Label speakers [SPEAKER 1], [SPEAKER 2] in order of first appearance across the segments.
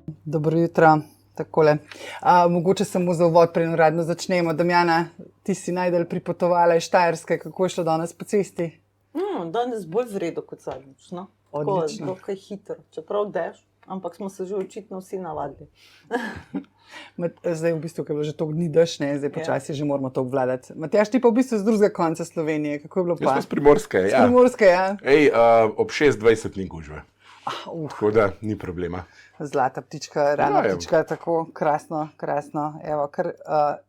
[SPEAKER 1] Dobro jutro. Takole. Mogoče samo za uvod, preden uradno začnemo. Damjana, ti si najdalj pripotovala iz Štajerske, kako je šlo danes po cesti?
[SPEAKER 2] Danes bolj v redu kot zadnjič. No?
[SPEAKER 1] Odlično.
[SPEAKER 2] Dokaj hitro, čeprav dež, ampak smo se že očitno vsi navadili.
[SPEAKER 1] Zdaj v bistvu, ker je bilo že toliko dni dež, zdaj počasi že moramo to obvladati. Matjaž, ti pa v bistvu z drugega konca Slovenije, kako je bilo pa?
[SPEAKER 3] Jaz sem iz Primorske, ja.
[SPEAKER 1] Z Primorske, ja.
[SPEAKER 3] Ob 6:20 ni gužve. Tako da ni problema.
[SPEAKER 1] Zlata ptička, rana ptička, tako krasno. Evo, kar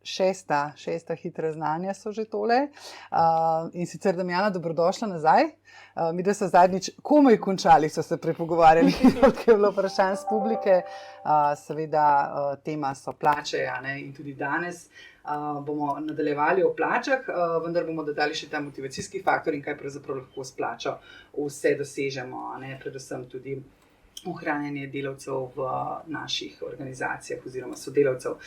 [SPEAKER 1] šesta hitra znanja so že tole. In sicer, Damjana, dobrodošla nazaj. Mi, da so zadnjič komaj končali, so se prepogovarjali, ker je bilo vprašanj z publike. Seveda, tema so plače, in tudi danes bomo nadaljevali o plačah, vendar bomo dodali še ta motivacijski faktor in kaj pravzaprav lahko s plačo vse dosežemo, predvsem tudi ohranjanje delavcev v naših organizacijah oziroma sodelavcev.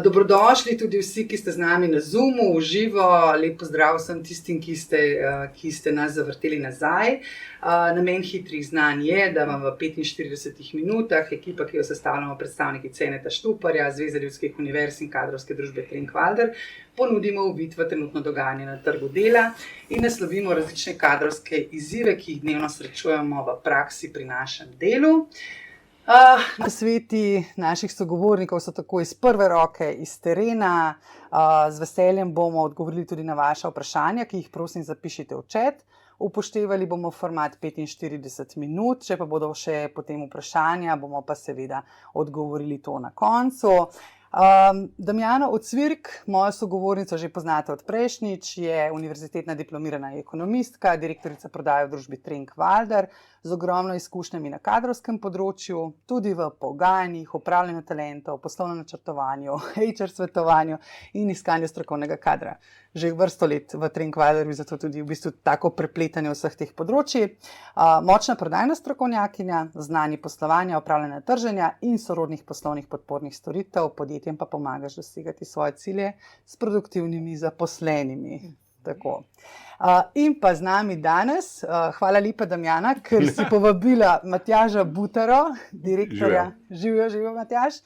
[SPEAKER 1] Dobrodošli tudi vsi, ki ste z nami na Zoomu, v živo. Lep pozdrav vsem tistim, ki ste nas zavrteli nazaj. Namen hitrih znanj je, da vam v 45 minutah ekipa, ki jo sestavljamo predstavniki Ceneta Štuparja, Zveze ljudskih univerz in kadrovske družbe Trenk-Walder, ponudimo uvid v trenutno dogajanje na trgu dela in naslovimo različne kadrovske izzive, ki jih dnevno srečujemo v praksi pri našem delu. Nasveti naših sogovornikov so tako iz prve roke, iz terena. Z veseljem bomo odgovorili tudi na vaša vprašanja, ki jih prosim zapišite v chat. Upoštevali bomo format 45 minut, če pa bodo še potem vprašanja, bomo pa seveda odgovorili to na koncu. Damjana Ocvirk, mojo sogovornico že poznate od prejšnjič, je univerzitetna diplomirana ekonomistka, direktorica prodaje v družbi Trenk-Walder, z ogromno izkušnjami na kadrovskem področju, tudi v pogajanjih, upravljanju talentov, poslovnem načrtovanju, HR svetovanju in iskanju strokovnega kadra. Že vrsto let v Trenk-Walderju, zato tudi v bistvu tako prepletanje vseh teh področji. Močna prodajna strokovnjakinja, znanje poslovanja, upravljanja trženja in sorodnih poslovnih podpornih storitev, podjetjem pa pomagaš dosegati svoje cilje s produktivnimi zaposlenimi. Tako. In pa z nami danes, hvala lepa Damjana, ker si povabila Matjaža Butaro, direktorja, živijo Matjaž,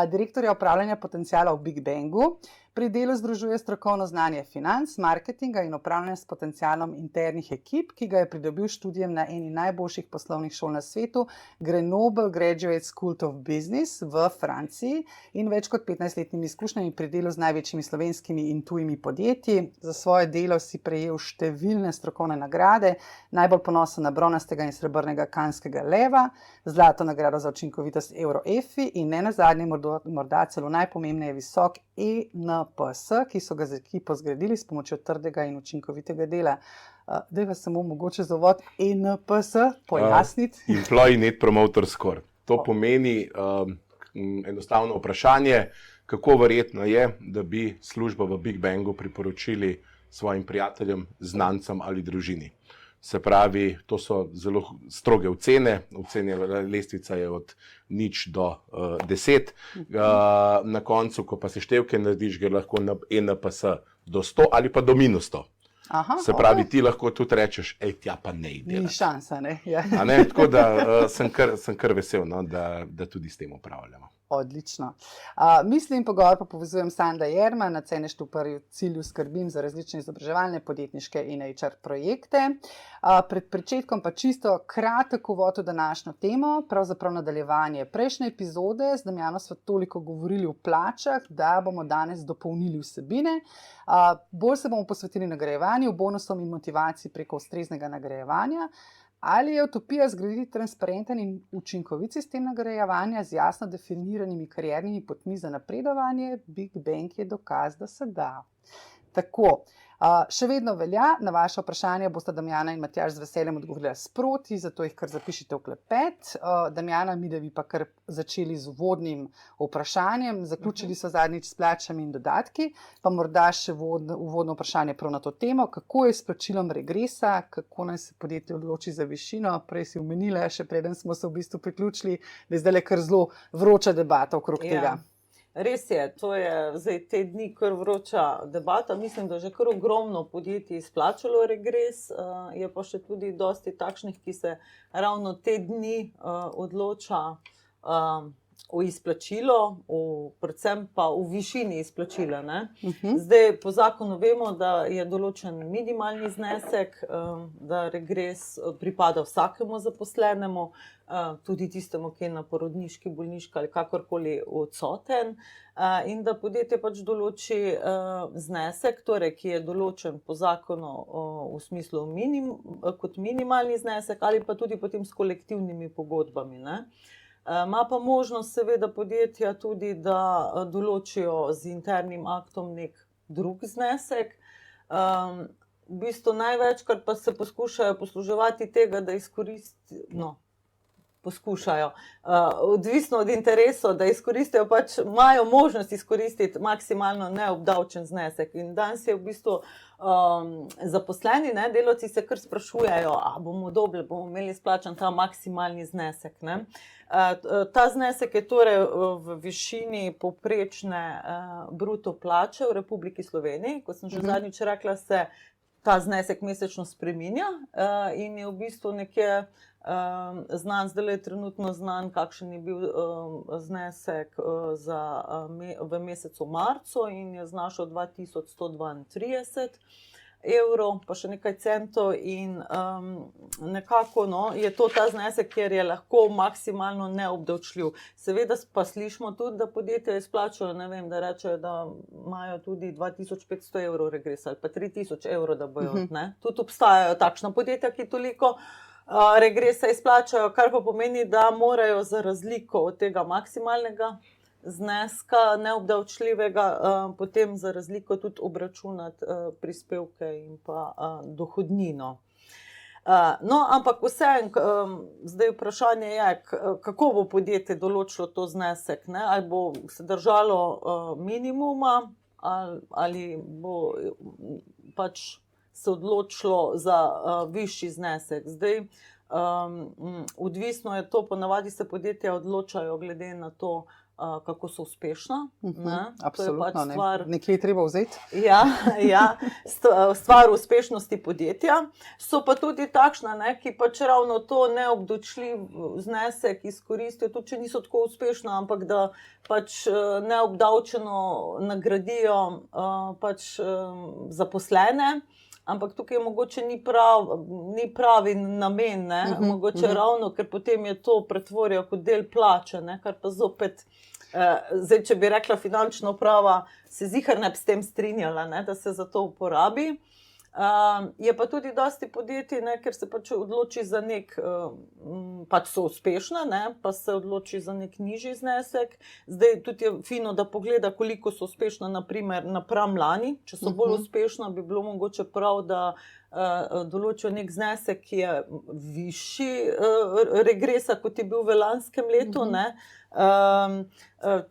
[SPEAKER 1] direktorja upravljanja potenciala v Big Bangu. Pri delu združuje strokovno znanje financ, marketinga in upravljanja s potencialom internih ekip, ki ga je pridobil študijem na eni najboljših poslovnih šol na svetu, Grenoble Graduate School of Business v Franciji in več kot 15-letnimi izkušnjami pri delu z največjimi slovenskimi in tujimi podjetji. Za svoje delo si prejel številne strokovne nagrade, najbolj ponosen na bronastega in srebrnega Canskega leva, zlato nagrado za učinkovitost EuroEFI in ne nazadnje morda celo najpomembneje visok ENPS, ki so ga z ekipo zgradili s pomočjo trdega in učinkovitega dela. Daj vas samo mogoče za uvod ENPS pojasniti.
[SPEAKER 3] Employee Net Promoter Score. To pomeni enostavno vprašanje, kako verjetno je, da bi službo v Big Bangu priporočili svojim prijateljem, znancem ali družini. Se pravi, to so zelo stroge ocene, lestvica je od 0 do 10. Na koncu, ko pa seštevke narediš, gre lahko na ENPS do 100 ali pa do -100. Se pravi, ti lahko tudi rečeš, tja pa ne ide.
[SPEAKER 1] Ni šansa, ne? Ja.
[SPEAKER 3] Tako da sem kar vesel, da tudi s tem upravljamo.
[SPEAKER 1] Odlično. Mislim, pogovor pa povezujem Sanda Jerman, na Cene Štuparju cilju skrbim za različne izobraževalne, podjetniške in HR projekte. Pred pričetkom pa čisto kratek uvod v današnjo temo, pravzaprav nadaljevanje prejšnje epizode. Z Damjano smo toliko govorili o plačah, da bomo danes dopolnili vsebine. Bolj se bomo posvetili nagrajevanju, bonusom in motivaciji preko ustreznega nagrajevanja. Ali je utopija zgraditi transparenten in učinkovit sistem nagrajevanja z jasno definiranimi kariernimi potmi za napredovanje? Big Bang je dokaz, da se da. Tako. Še vedno velja, na vaše vprašanje bosta Damjana in Matjaž z veseljem odgovorila sproti, zato jih kar zapišite v klepet. Damjana, mi da bi pa kar začeli z uvodnim vprašanjem, zaključili so zadnjič s plačami in dodatki, pa morda še uvodno vprašanje prav na to temo, kako je s plačilom regresa, kako naj se podjetje odloči za višino, prej si omenila, še preden smo se v bistvu priključili, da je zdaj kar zelo vroča debata okrog tega.
[SPEAKER 2] Res je, to je zdaj te dni kar vroča debata. Mislim, da že kar ogromno podjetij izplačalo regres, je pa še tudi dosti takšnih, ki se ravno te dni odloča v izplačilo, predvsem pa v višini izplačila.
[SPEAKER 1] Mhm.
[SPEAKER 2] Zdaj po zakonu vemo, da je določen minimalni znesek, da regres pripada vsakemu zaposlenemu, tudi tistemu, ki je na porodniški, bolniški ali kakorkoli odsoten, in da podjetje pač določi znesek, torej, ki je določen po zakonu v smislu kot minimalni znesek ali pa tudi potem s kolektivnimi pogodbami, ne. Ima pa možnost seveda podjetja tudi, da določijo z internim aktom nek drug znesek. V bistvu največkrat pa se poskušajo posluževati tega, da poskušajo, odvisno od interesov, da izkoristijo, pač imajo možnost izkoristiti maksimalno neobdavčen znesek. In danes je v bistvu zaposleni, ne, delavci se kar sprašujejo, bomo imeli splačan ta maksimalni znesek, ne. Ta znesek je torej v višini povprečne bruto plače v Republiki Sloveniji. Kot sem že zadnjič rekla, se ta znesek mesečno spreminja in je v bistvu nekje znan, zdaj je trenutno znan, kakšen je bil znesek v mesecu marcu in je znašal 2132 evrov, pa še nekaj centov in nekako je to ta znesek, kjer je lahko maksimalno neobdavčljiv. Seveda pa slišimo tudi, da podjetja izplačajo, ne vem, da rečejo, da imajo tudi 2500 evrov regresa ali pa 3000 evrov, da bojo, ne. Tudi obstajajo takšna podjetja, ki toliko regresa izplačajo, kar pa pomeni, da morajo za razliko od tega maksimalnega zneska neobdavčljivega potem za razliko tudi obračunati prispevke in pa dohodnino. No, ampak vseeno, zdaj vprašanje je, kako bo podjetje določilo to znesek, ne? Ali bo se držalo minimuma ali bo pač se odločilo za višji znesek. Zdaj, odvisno je to, ponavadi se podjetja odločajo glede na to, kako so uspešna.
[SPEAKER 1] Absolutno, nekje je treba vzeti.
[SPEAKER 2] Ja, stvar uspešnosti podjetja. So pa tudi takšna, ne, ki pač ravno to neobdavčljiv znesek izkoristijo, tudi če niso tako uspešna, ampak da pač neobdavčeno nagradijo pač zaposlene. Ampak tukaj mogoče ni pravi namen, ne? Mogoče ravno, ker potem je to pretvorijo kot del plače, ne? Kar pa zopet, zdaj, če bi rekla finančna uprava, se ziher ne bi s tem strinjala, ne? Da se za to uporabi. Je pa tudi dosti podjetij, ne, ker se pač odloči za nek, pač so uspešna, ne, pa se odloči za nek nižji znesek. Zdaj tudi je fino, da pogleda, koliko so uspešna, naprimer napram lani. Če so bolj uspešna, bi bilo mogoče prav, da določijo nek znesek, ki je višji regresa, kot je bil v lanskem letu, ne.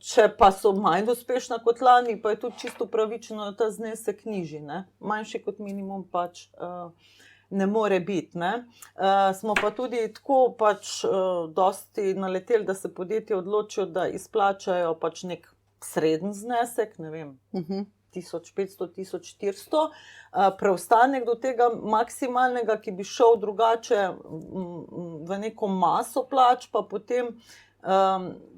[SPEAKER 2] Če pa so manj uspešna kot lani, pa je tudi čisto pravično, da ta znesek nižji, ne. Manjši kot minimum pač ne more biti, ne. Smo pa tudi tako pač dosti naleteli, da se podjetja odločijo, da izplačajo pač nek sreden znesek, ne vem, 1500, 1400, preostanek do tega maksimalnega, ki bi šel drugače v neko maso plač, pa potem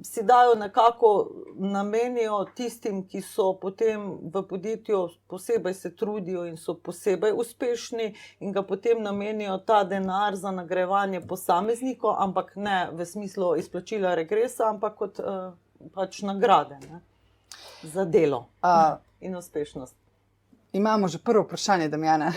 [SPEAKER 2] si dajo nekako, namenijo tistim, ki so potem v podjetju posebej se trudijo in so posebej uspešni in ga potem namenijo ta denar za nagrajevanje posameznikov, ampak ne v smislu izplačila regresa, ampak kot pač nagrade, ne, za delo in uspešnost.
[SPEAKER 1] Imamo že prvo vprašanje, Damjana,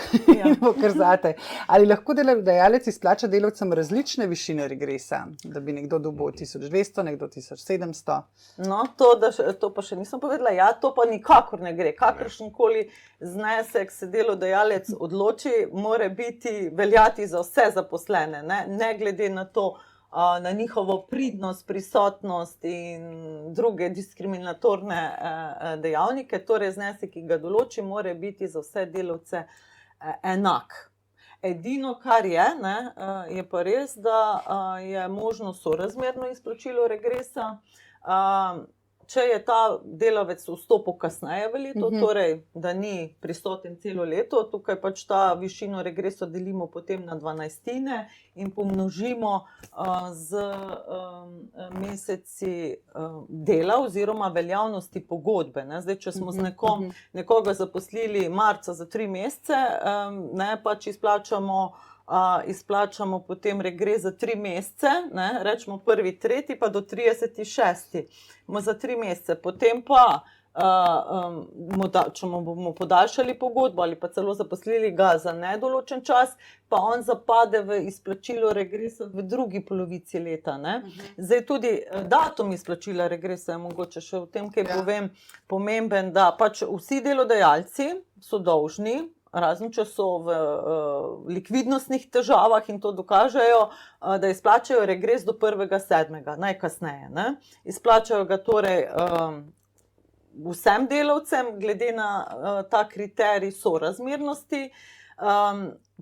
[SPEAKER 1] kar zate. Ali lahko delodajalec izplača delavcem različne višine regresa, da bi nekdo dobil 1200, nekdo 1700?
[SPEAKER 2] No, to pa še nisem povedala. Ja, to pa nikakor ne gre. Kakršenkoli znesek se delodajalec odloči, mora veljati za vse zaposlene, ne glede na to, na njihovo pridnost, prisotnost in druge diskriminatorne dejavnike. Torej, znesek, ki ga določi, mora biti za vse delavce enak. Edino, kar je, ne, je pa res, da je možno sorazmerno izplačilo regresa. če je ta delavec vstopil kasneje v leto, torej da ni prisoten celo leto, tukaj pač ta višino regresa delimo potem na 12 in pomnožimo z meseci dela oziroma veljavnosti pogodbe. Ne. Zdaj, če smo z nekoga zaposlili marca za 3 mesece, ne, pač izplačamo potem regres za 3 mesece, ne, rečemo 1.3. pa do 30.6. Za 3 mesece, potem pa, če mu bomo podaljšali pogodbo ali pa celo zaposlili ga za nedoločen čas, pa on zapade v izplačilo regresa v drugi polovici leta. Ne. Zdaj tudi datum izplačila regresa je mogoče še v tem, kaj povem, pomemben, da pač vsi delodajalci so dolžni, razen če so v likvidnostnih težavah in to dokažejo, da izplačajo regres do 1.7. najkasneje. Ne. Izplačajo ga torej vsem delavcem, glede na ta kriterij sorazmernosti.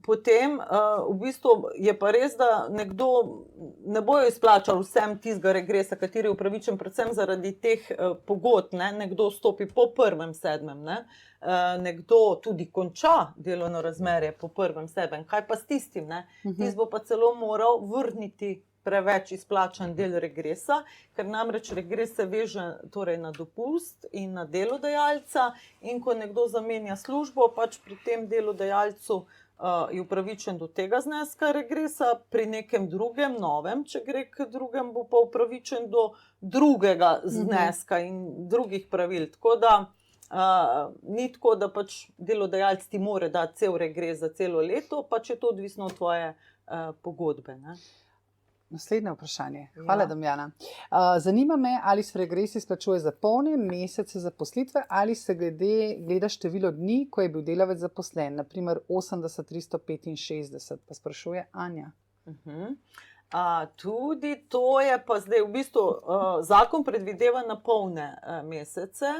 [SPEAKER 2] Potem v bistvu je pa res, da nekdo ne bojo izplačal vsem tistega regresa, kateri je upravičen predvsem zaradi teh pogodb, ne. Nekdo stopi po 1.7., ne. Nekdo tudi konča delovno razmerje po 1.7. Kaj pa s tistim? Ne? Tist bo pa celo moral vrniti preveč izplačan del regresa, ker namreč regres se veže torej na dopust in na delodajalca, in ko nekdo zamenja službo, pač pri tem delodajalcu je upravičen do tega zneska regresa, pri nekem drugem, novem, če gre k drugem, bo pa upravičen do drugega zneska in drugih pravil. Tako da ni tako, da pač delodajalec ti more dati cel regres za celo leto, pač je to odvisno od tvoje pogodbe. Ne?
[SPEAKER 1] Naslednje vprašanje. Hvala, Damjana. Zanima me, ali se regres izplačuje za polne mesece zaposlitve ali se gleda število dni, ko je bil delavec zaposlen, naprimer 80, 365, pa sprašuje Anja.
[SPEAKER 2] Tudi to je pa zdaj v bistvu zakon predvideva na polne mesece.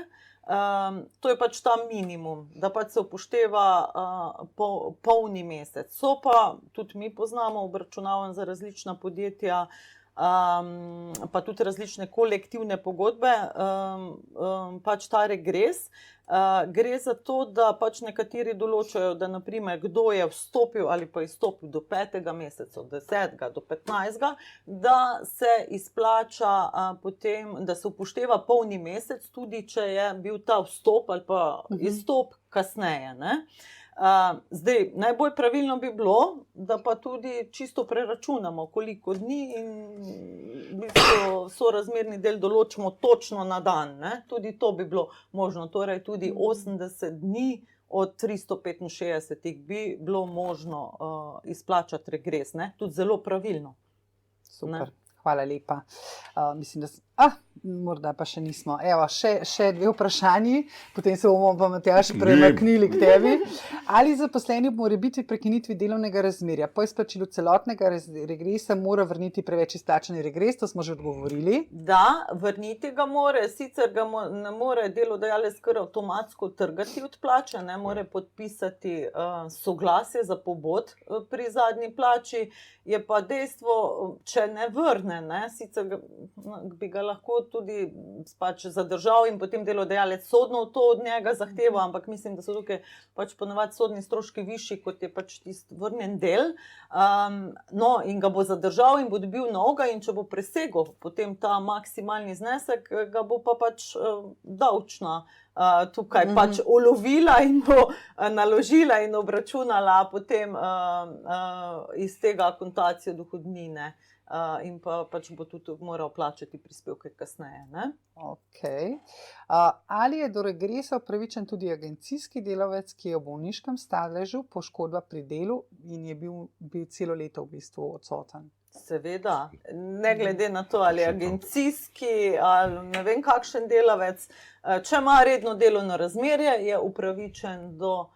[SPEAKER 2] To je pač ta minimum, da pač se upošteva polni mesec. So pa, tudi mi poznamo, obračunavam za različna podjetja, pa tudi različne kolektivne pogodbe, pač ta regres. Gre za to, da pač nekateri določajo, da naprimer kdo je vstopil ali pa izstopil do 5. meseca, 10. do 15. da se izplača potem, da se upošteva polni mesec, tudi če je bil ta vstop ali pa izstop kasneje. Ne? Zdaj, najbolj pravilno bi bilo, da pa tudi čisto preračunamo, koliko dni in v bistvu sorazmerni del določimo točno na dan. Ne? Tudi to bi bilo možno, torej tudi 80 dni od 365 bi bilo možno izplačati regres. Ne? Tudi zelo pravilno.
[SPEAKER 1] Super, ne? Hvala lepa. Mislim, da morda pa še nismo. Evo, še 2 vprašanji, potem se bomo pa, Matjaž, premaknili k tebi. Ali zaposleni ob morebitni prekinitvi delovnega razmerja po izplačilu celotnega regresa mora vrniti preveč izplačani regres? To smo že odgovorili.
[SPEAKER 2] Da, vrniti ga more, sicer ga ne more delodajalec kar avtomatsko trgati od plače, ne more podpisati soglasje za pobod pri zadnji plači. Je pa dejstvo, če ne vrne, ne, sicer bi ga lahko tudi pač zadržal in potem delodajalec sodno to od njega zahteva, ampak mislim, da so tukaj pač ponavadi sodni stroški višji, kot je pač tisti vrnjen del. No, in ga bo zadržal in bo dobil novega, in če bo presegel potem ta maksimalni znesek, ga bo pa pač davčna tukaj pač ulovila in bo naložila in obračunala potem iz tega akontacijo dohodnine. In pa pač bo tudi moral plačati prispevke kasneje. Ne?
[SPEAKER 1] Okay. Ali je do regresa upravičen tudi agencijski delavec, ki je v bolniškem staležu, poškodba pri delu in je bil celo leto v bistvu odsoten?
[SPEAKER 2] Seveda, ne glede na to, ali je agencijski ali ne vem kakšen delavec, če ima redno delovno razmerje, je upravičen do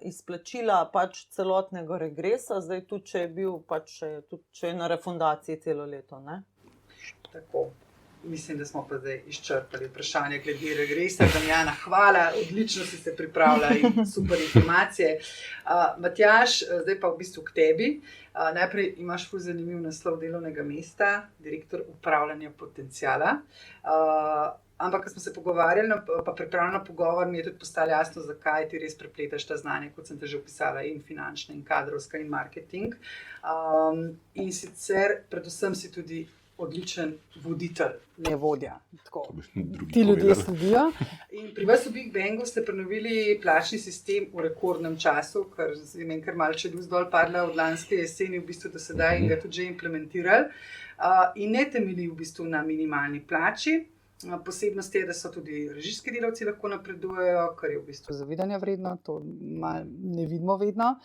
[SPEAKER 2] izplačila pač celotnega regresa, zdaj tudi če je bil pač, tudi če je na refundaciji celo leto. Ne? Tako.
[SPEAKER 1] Mislim, da smo pa zdaj izčrpali vprašanje glede regresa. Damjana, hvala, odlično si se pripravila in super informacije. Matjaž, zdaj pa v bistvu k tebi. Najprej imaš ful zanimiv naslov delovnega mesta, direktor upravljanja potenciala. Ampak, ko smo se pogovarjali, pa pripravljali na pogovor, mi je tudi postalo jasno, zakaj ti res prepletaš ta znanje, kot sem te že opisala, in finančna, in kadrovska, in marketing. In sicer, predvsem si tudi odličen voditelj, ne vodja. Tako. Ti ljudje sledijo. In pri vas v Big Bangu ste prenovili plačni sistem v rekordnem času, kar je meni kar malce luz dol padla od lanske jeseni, v bistvu do sedaj, in ga tudi že implementirali. In ne temelji v bistvu na minimalni plači. Posebnost je, da so tudi režijski delavci lahko napredujejo, kar je v bistvu zavidanja vredno, to ne vidimo vedno.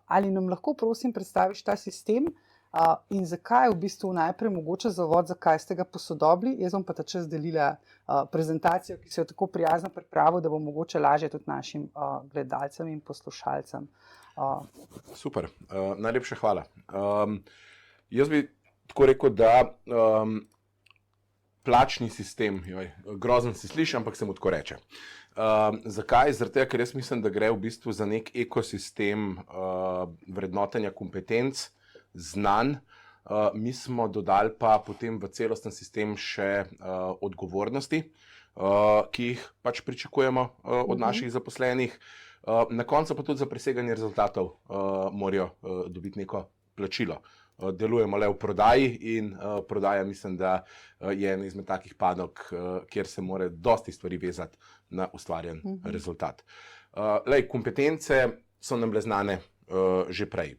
[SPEAKER 1] Ali nam lahko, prosim, predstaviš ta sistem in zakaj v bistvu najprej mogoče za uvod, zakaj ste ga posodobili? Jaz bom pa ta čas delila prezentacijo, ki se jo tako prijazno pripravil, da bo mogoče lažje tudi našim gledalcem in poslušalcem.
[SPEAKER 3] Super, najlepša hvala. Jaz bi tako rekel, da plačni sistem, grozen si sliši, ampak se mu tako reče. Zakaj? Zaradi tega, ker jaz mislim, da gre v bistvu za nek ekosistem vrednotenja kompetenc, znanj. Mi smo dodali pa potem v celosten sistem še odgovornosti, ki jih pač pričakujemo od naših zaposlenih. Na koncu pa tudi za preseganje rezultatov morajo dobiti neko plačilo. Delujemo le v prodaji in prodaja mislim, da je ena izmed takih panog, kjer se mora dosti stvari vezati na ustvarjen rezultat. Kompetence so nam bile znane že prej.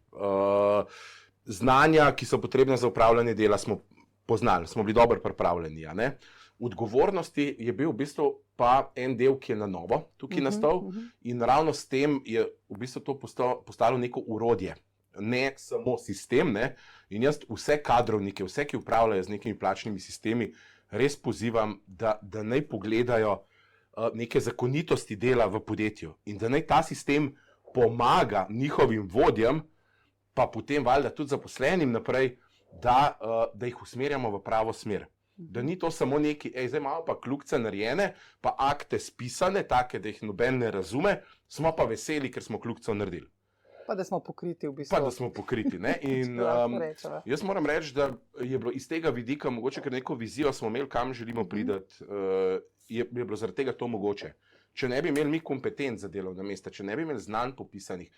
[SPEAKER 3] Znanja, ki so potrebne za upravljanje dela, smo poznali, smo bili dobro pripravljeni. Odgovornosti je bil v bistvu pa en del, ki je na novo tukaj nastal in ravno s tem je v bistvu to postalo neko urodje. Ne samo sistem, ne? In jaz vse kadrovnike, vse, ki upravljajo z nekimi plačnimi sistemi, res pozivam, da naj pogledajo neke zakonitosti dela v podjetju in da naj ta sistem pomaga njihovim vodjem, pa potem valjda tudi zaposlenim naprej, da jih usmerjamo v pravo smer. Da ni to samo neki, zdaj imamo pa kljukce narejene, pa akte spisane, take, da jih noben ne razume, smo pa veseli, ker smo kljukcev naredili.
[SPEAKER 1] Pa da smo pokriti v bistvu.
[SPEAKER 3] Pa da smo pokriti, ne? In jaz moram reči, da je bilo iz tega vidika, mogoče ker neko vizijo smo imeli, kam želimo priti, je bilo zaradi tega to mogoče. Če ne bi imeli mi kompetenc za delovna mesta, če ne bi imeli znanj popisanih,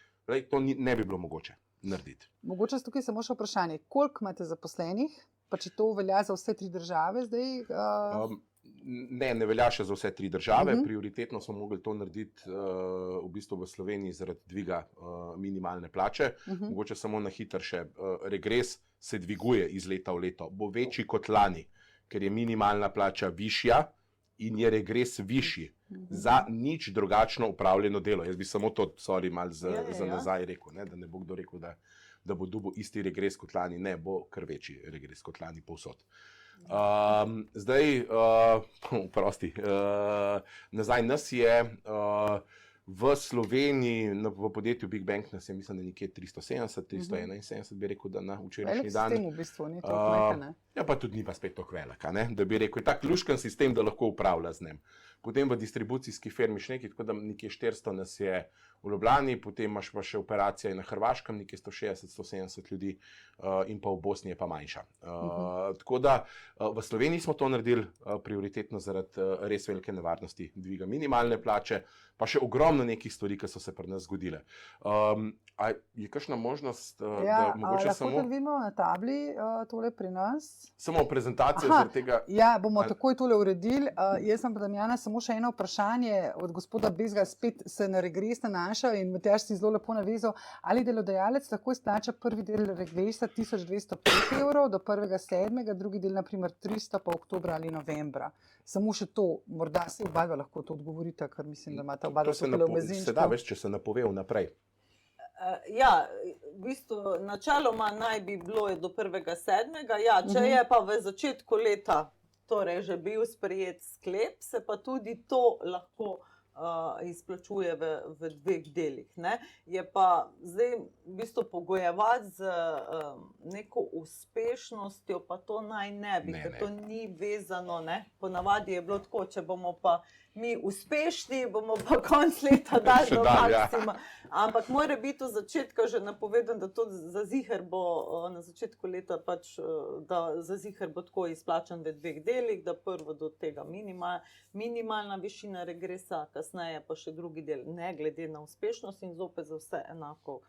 [SPEAKER 3] to ne bi bilo mogoče narediti.
[SPEAKER 1] Mogoče tukaj samo še vprašanje, koliko imate zaposlenih, pa če to velja za vse 3 države zdaj?
[SPEAKER 3] Ne velja še za vse 3 države. Prioritetno smo mogli to narediti v bistvu v Sloveniji zaradi dviga minimalne plače. Mogoče samo na hitro še regres se dviguje iz leta v leto. Bo večji kot lani, ker je minimalna plača višja in je regres višji za nič drugačno upravljeno delo. Jaz bi samo to, malo za nazaj rekel, ne? Da ne bo kdo rekel, da bo dobil isti regres kot lani. Ne, bo kar večji regres kot lani povsod. Zdaj, nazaj nas je v Sloveniji, v podjetju Big Bang nas je, mislim, da nekje 370, 371, bi rekel, da na včerajšnji dan.
[SPEAKER 1] Velik sistem v bistvu, ni to nekaj, ne?
[SPEAKER 3] Ja, pa tudi ni pa spet tako velika, ne? Da bi rekel, je tak luškan sistem, da lahko upravlja z njim. Potem v distribucijski firmi še nekaj, tako da nekje 400 nas je v Ljubljani, potem imaš pa še operacije na Hrvaškem, nekje 160-170 ljudi in pa v Bosni je pa manjša. Tako da v Sloveniji smo to naredili prioritetno zaradi res velike nevarnosti dviga minimalne plače, pa še ogromno nekih stvari, ki so se pri nas zgodile. A je kakšna možnost, da mogoče samo...
[SPEAKER 1] Lahko vidimo na tabli tole pri nas.
[SPEAKER 3] Samo prezentacijo zaradi tega...
[SPEAKER 1] Ja, bomo takoj tole uredili. Jaz sem pa, Damjana, samo še eno vprašanje od gospoda Bezga, spet se na regres nanaša in Matjaž si zelo lepo navezal. Ali delodajalec lahko izplača prvi del regresa 1205 evrov do 1.7., drugi del naprimer 300 pa oktobra ali novembra? Samo še to, morda se oba lahko to odgovorite, ker mislim, da imate oba tukaj v mezinčku.
[SPEAKER 3] Se da, veš, če se napove vnaprej.
[SPEAKER 2] Ja, v bistvu načeloma naj bi bilo do 1.7. Ja, če je pa v začetku leta torej že bil sprejet sklep, se pa tudi to lahko izplačuje v dveh delih. Ne. Je pa zdaj v bistvu pogojevati z neko uspešnostjo, pa to naj ne bi, ker to ni vezano. Ne. Ponavadi je bilo tako, če bomo pa mi uspešni, bomo pa konc leta dali do maksima. Ampak mora biti od začetka že napovedan, da to za ziher bo na začetku leta pač, da za ziher bo tako izplačan v dveh delih, da prvo do tega minimalna višina regresa, kasneje pa še drugi del, ne glede na uspešnost in zopet za vse enako.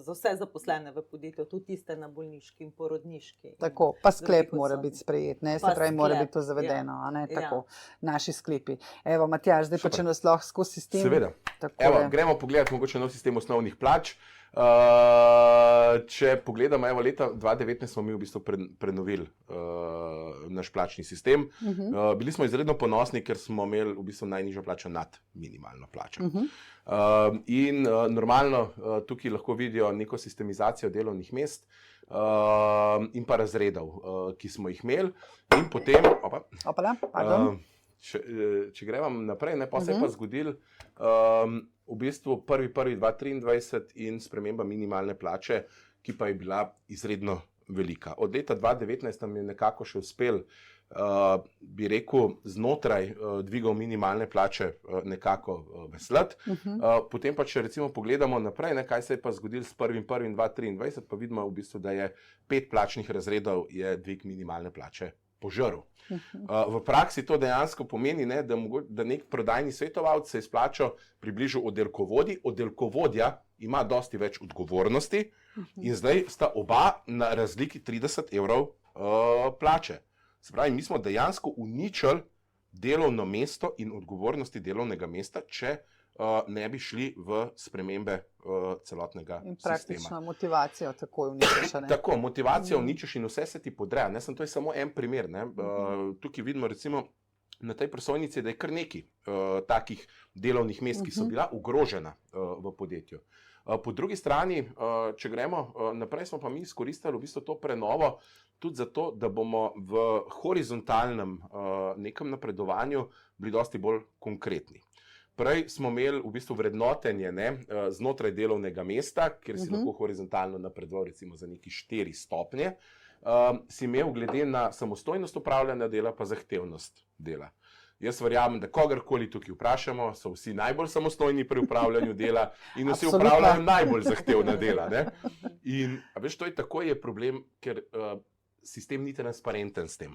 [SPEAKER 2] Za vse zaposlene v podjetju, tudi tiste na bolniški in porodniški.
[SPEAKER 1] Tako, pa sklep mora biti sprejet, ne? Se pravi, mora biti to zavedeno, a ne? Tako, naši sklepi. Evo, Matjaž, zdaj pa če nas lahko skozi sistem.
[SPEAKER 3] Seveda. Evo, gremo pogledati mogoče nov sistem osnovnih plač. Če pogledamo, evo, leta 2019 smo mi v bistvu prenovili naš plačni sistem. Bili smo izredno ponosni, ker smo imeli v bistvu najnižjo plačo nad minimalno plačo. In normalno tukaj lahko vidijo neko sistemizacijo delovnih mest in pa razredov, ki smo jih imeli. In potem, če gremo naprej, pa se je pa zgodil v bistvu 1.1.2023 in sprememba minimalne plače, ki pa je bila izredno velika. Od leta 2019 nam je nekako še uspel, bi rekel, znotraj dvigov minimalne plače nekako veslati. Potem pa, če recimo pogledamo naprej, kaj se je pa zgodilo s 1.1.2023, pa vidimo v bistvu, da je 5 plačnih razredov je dvig minimalne plače požrl. V praksi to dejansko pomeni, da nek prodajni svetovalec se je splačal približal oddelkovodji. Oddelkovodja ima dosti več odgovornosti in zdaj sta oba na razliki 30 evrov plače. Se pravi, mi smo dejansko uničili delovno mesto in odgovornosti delovnega mesta, če ne bi šli v spremembe celotnega sistema.
[SPEAKER 1] In praktično motivacijo takoj uničiš.
[SPEAKER 3] Tako, motivacijo uničiš in vse se ti podreja. To je samo en primer. Tukaj vidimo recimo na tej prosojnici, da je kar nekaj takih delovnih mest, ki so bila ogrožena v podjetju. Po drugi strani, če gremo naprej, smo pa mi izkoristili v bistvu to prenovo tudi zato, da bomo v horizontalnem nekem napredovanju bili dosti bolj konkretni. Prej smo imeli v bistvu vrednotenje znotraj delovnega mesta, kjer si lahko horizontalno napredoval recimo za neki 4 stopnje, si imel glede na samostojnost upravljanja dela pa zahtevnost dela. Jaz verjamem, da kogarkoli tukaj vprašamo, so vsi najbolj samostojni pri upravljanju dela in vsi upravljajo najbolj zahtevna dela. In veš, to je tako je problem, ker sistem ni transparenten s tem.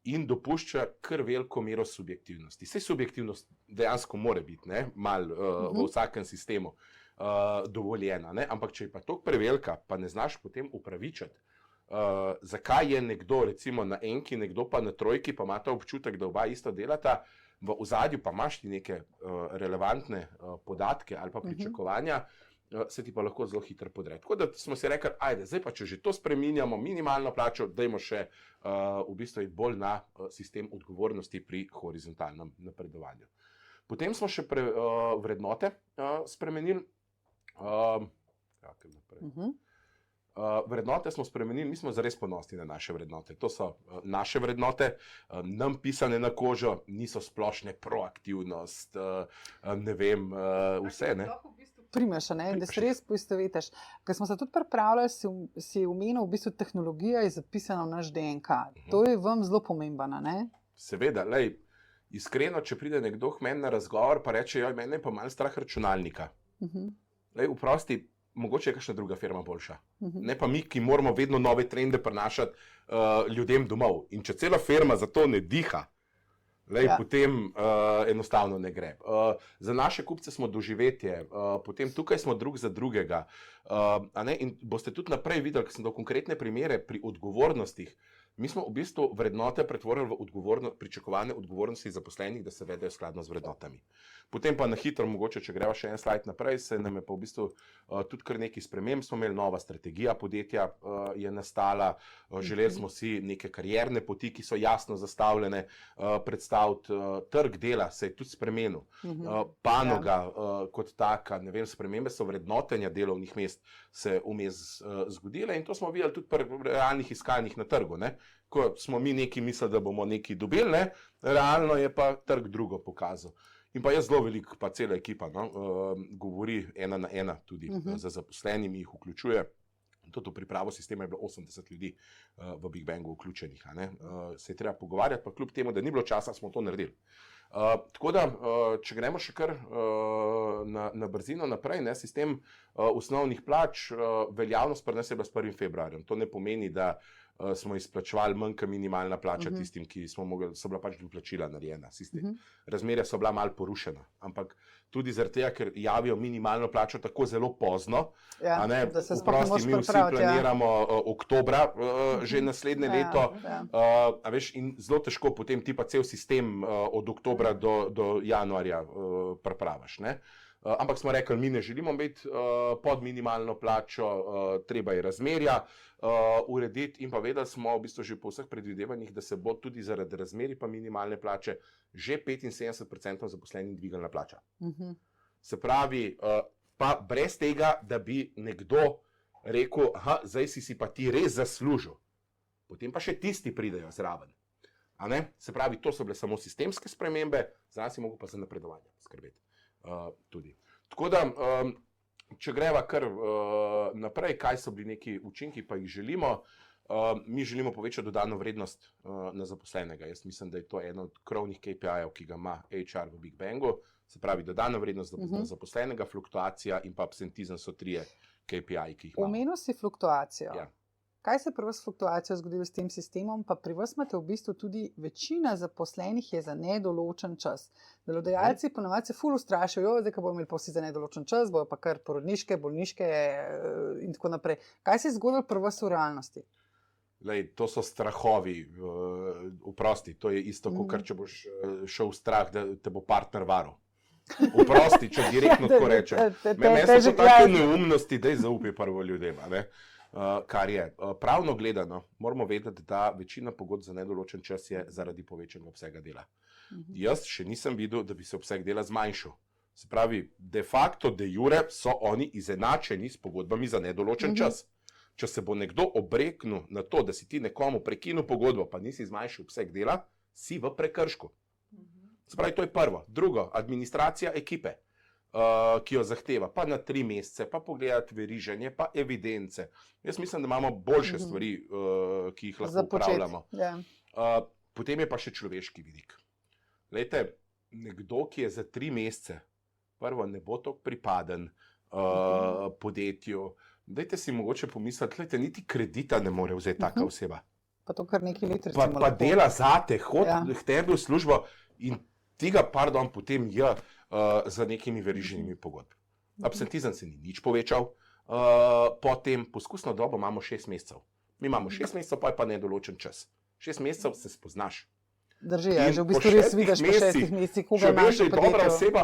[SPEAKER 3] In dopušča kar veliko mero subjektivnosti. Saj subjektivnost dejansko mora biti malo v vsakem sistemu dovoljena, ampak če je pa toliko prevelika, pa ne znaš potem upravičiti, zakaj je nekdo recimo na enki, nekdo pa na trojki, pa ima ta občutek, da oba isto delata, v ozadju pa imaš ti neke relevantne podatke ali pa pričakovanja, se ti pa lahko zelo hitro podre. Tako da smo si rekli, ajde, zdaj pa če že to spreminjamo, minimalno plačo, dajmo še v bistvu bolj na sistem odgovornosti pri horizontalnem napredovanju. Potem smo še vrednote spremenili. Vrednote smo spremenili, mi smo zares ponosni na naše vrednote. To so naše vrednote, nam pisane na kožo, niso splošne proaktivnost, ne vem, vse, ne.
[SPEAKER 1] Primaš, in da se res poistovetiš. Ker smo se tudi pripravljali, si omenil, v bistvu tehnologija je zapisana v naš DNK. To je vam zelo pomembno, ne?
[SPEAKER 3] Seveda, lej, iskreno, če pride nekdo k meni na razgovor, pa reče, joj, mene je pa malo strah računalnika. Lej, vprosti, mogoče je kakšna druga firma boljša. Ne pa mi, ki moramo vedno nove trende prinašati ljudem domov. In če cela firma za to ne diha, potem enostavno ne gre. Za naše kupce smo doživetje, potem tukaj smo drug za drugega. In boste tudi naprej videli, ker sem dal konkretne primere pri odgovornostih. Mi smo v bistvu vrednote pretvorili v pričakovane odgovornosti zaposlenih, da se vedejo skladno z vrednotami. Potem pa na hitro, mogoče, če greva še en slajd naprej, se nam je pa v bistvu tudi kar nekaj sprememb. Smo imeli nova strategija podjetja, je nastala, želeli smo si neke karierne poti, ki so jasno zastavljene, predstaviti, trg dela se je tudi spremenil, panoga kot taka, ne vem, spremembe so vrednotenja delovnih mest se vmes zgodile in to smo videli tudi pri realnih iskanjih na trgu, ne. Ko smo mi nekaj mislili, da bomo nekaj dobili, ne, realno je pa trg drugo pokazal. In pa jaz zelo veliko, pa cela ekipa govori 1 na 1 tudi za zaposlenimi, jih vključuje. Tudi v pripravo sistema je bilo 80 ljudi v Big Bangu vključenih. Se je treba pogovarjati, pa kljub temu, da ni bilo časa, smo to naredili. Tako da, če gremo še kar na brzino naprej, sistem osnovnih plač, veljavnost pri nas je bila s 1. februarjem. To ne pomeni, da smo izplačevali manj kot minimalna plača tistim, ki so bila pač doplačila narejena. Razmerja so bila malo porušena, ampak tudi zaradi tega, ker javijo minimalno plačo tako zelo pozno, oprosti, mi vsi planiramo oktobra že naslednje leto, in zelo težko potem ti pa cel sistem od oktobra do januarja pripraviš. Ampak smo rekli, mi ne želimo biti pod minimalno plačo, treba je razmerja urediti in pa vedeli smo v bistvu že po vseh predvidevanjih, da se bo tudi zaradi razmerij pa minimalne plače že 75% zaposlenih dvignila plača. Se pravi, pa brez tega, da bi nekdo rekel, zdaj si pa ti res zaslužil. Potem pa še tisti pridejo zraven. Se pravi, to so bile samo sistemske spremembe, zdaj si mogel pa za napredovanje skrbeti. Tudi. Tako da, če greva kar naprej, kaj so bili neki učinki, pa jih želimo. Mi želimo povečati dodano vrednost na zaposlenega. Jaz mislim, da je to eno od krovnih KPI-jev, ki ga ima HR v Big Bangu. Se pravi, dodana vrednost zaposlenega, fluktuacija in pa absentizem so 3 KPI-ji, ki jih imamo.
[SPEAKER 1] Omenil si fluktuacijo. Ja. Kaj se pri vas fluktuacijo zgodilo s tem sistemom, pa pri vas imate v bistvu tudi večina zaposlenih je za nedoločen čas. Delodajalci ponovadi se ful ustrašijo, zdaj, ko bomo imeli pa vsi za nedoločen čas, bojo pa kar porodniške, bolniške in tako naprej. Kaj se je zgodilo pri vas v realnosti?
[SPEAKER 3] To so strahovi, oprosti, to je isto, kot če boš šel v strah, da te bo partner varal. Oprosti, če direktno tako rečem. Meni so take neumnosti, da je zaupaj prvo ljudem, kar je. Pravno gledano, moramo vedeti, da večina pogodb za nedoločen čas je zaradi povečanega obsega dela. Jaz še nisem videl, da bi se obseg dela zmanjšal. Se pravi, de facto, de jure so oni izenačeni s pogodbami za nedoločen čas. Če se bo nekdo obreknil na to, da si ti nekomu prekinil pogodbo, pa nisi zmanjšal obseg dela, si v prekršku. Se pravi, to je prvo. Drugo, administracija ekipe, ki jo zahteva, pa na 3 mesece, pa pogledati veriženje, pa evidence. Jaz mislim, da imamo boljše stvari, ki jih lahko upravljamo. Potem je pa še človeški vidik. Glejte, nekdo, ki je za 3 mesece, prvo ne bo toliko pripaden podjetju, dajte si mogoče pomisliti, glejte, niti kredita ne more vzeti taka oseba.
[SPEAKER 1] Pa to kar nekaj let,
[SPEAKER 3] recimo. Pa dela zate, hodi k tebi v službo in tega, potem je za nekimi veriženimi pogodb. Absentizem se ni nič povečal, potem poskusno dobo imamo 6 mesecev. Mi imamo 6 mesecev, pa je nedoločen čas. 6 mesecev se spoznaš.
[SPEAKER 1] Drži, že v bistvu res vidiš po 6 mesecih, koga imaš v podjetju. Če veš, da je dobra oseba,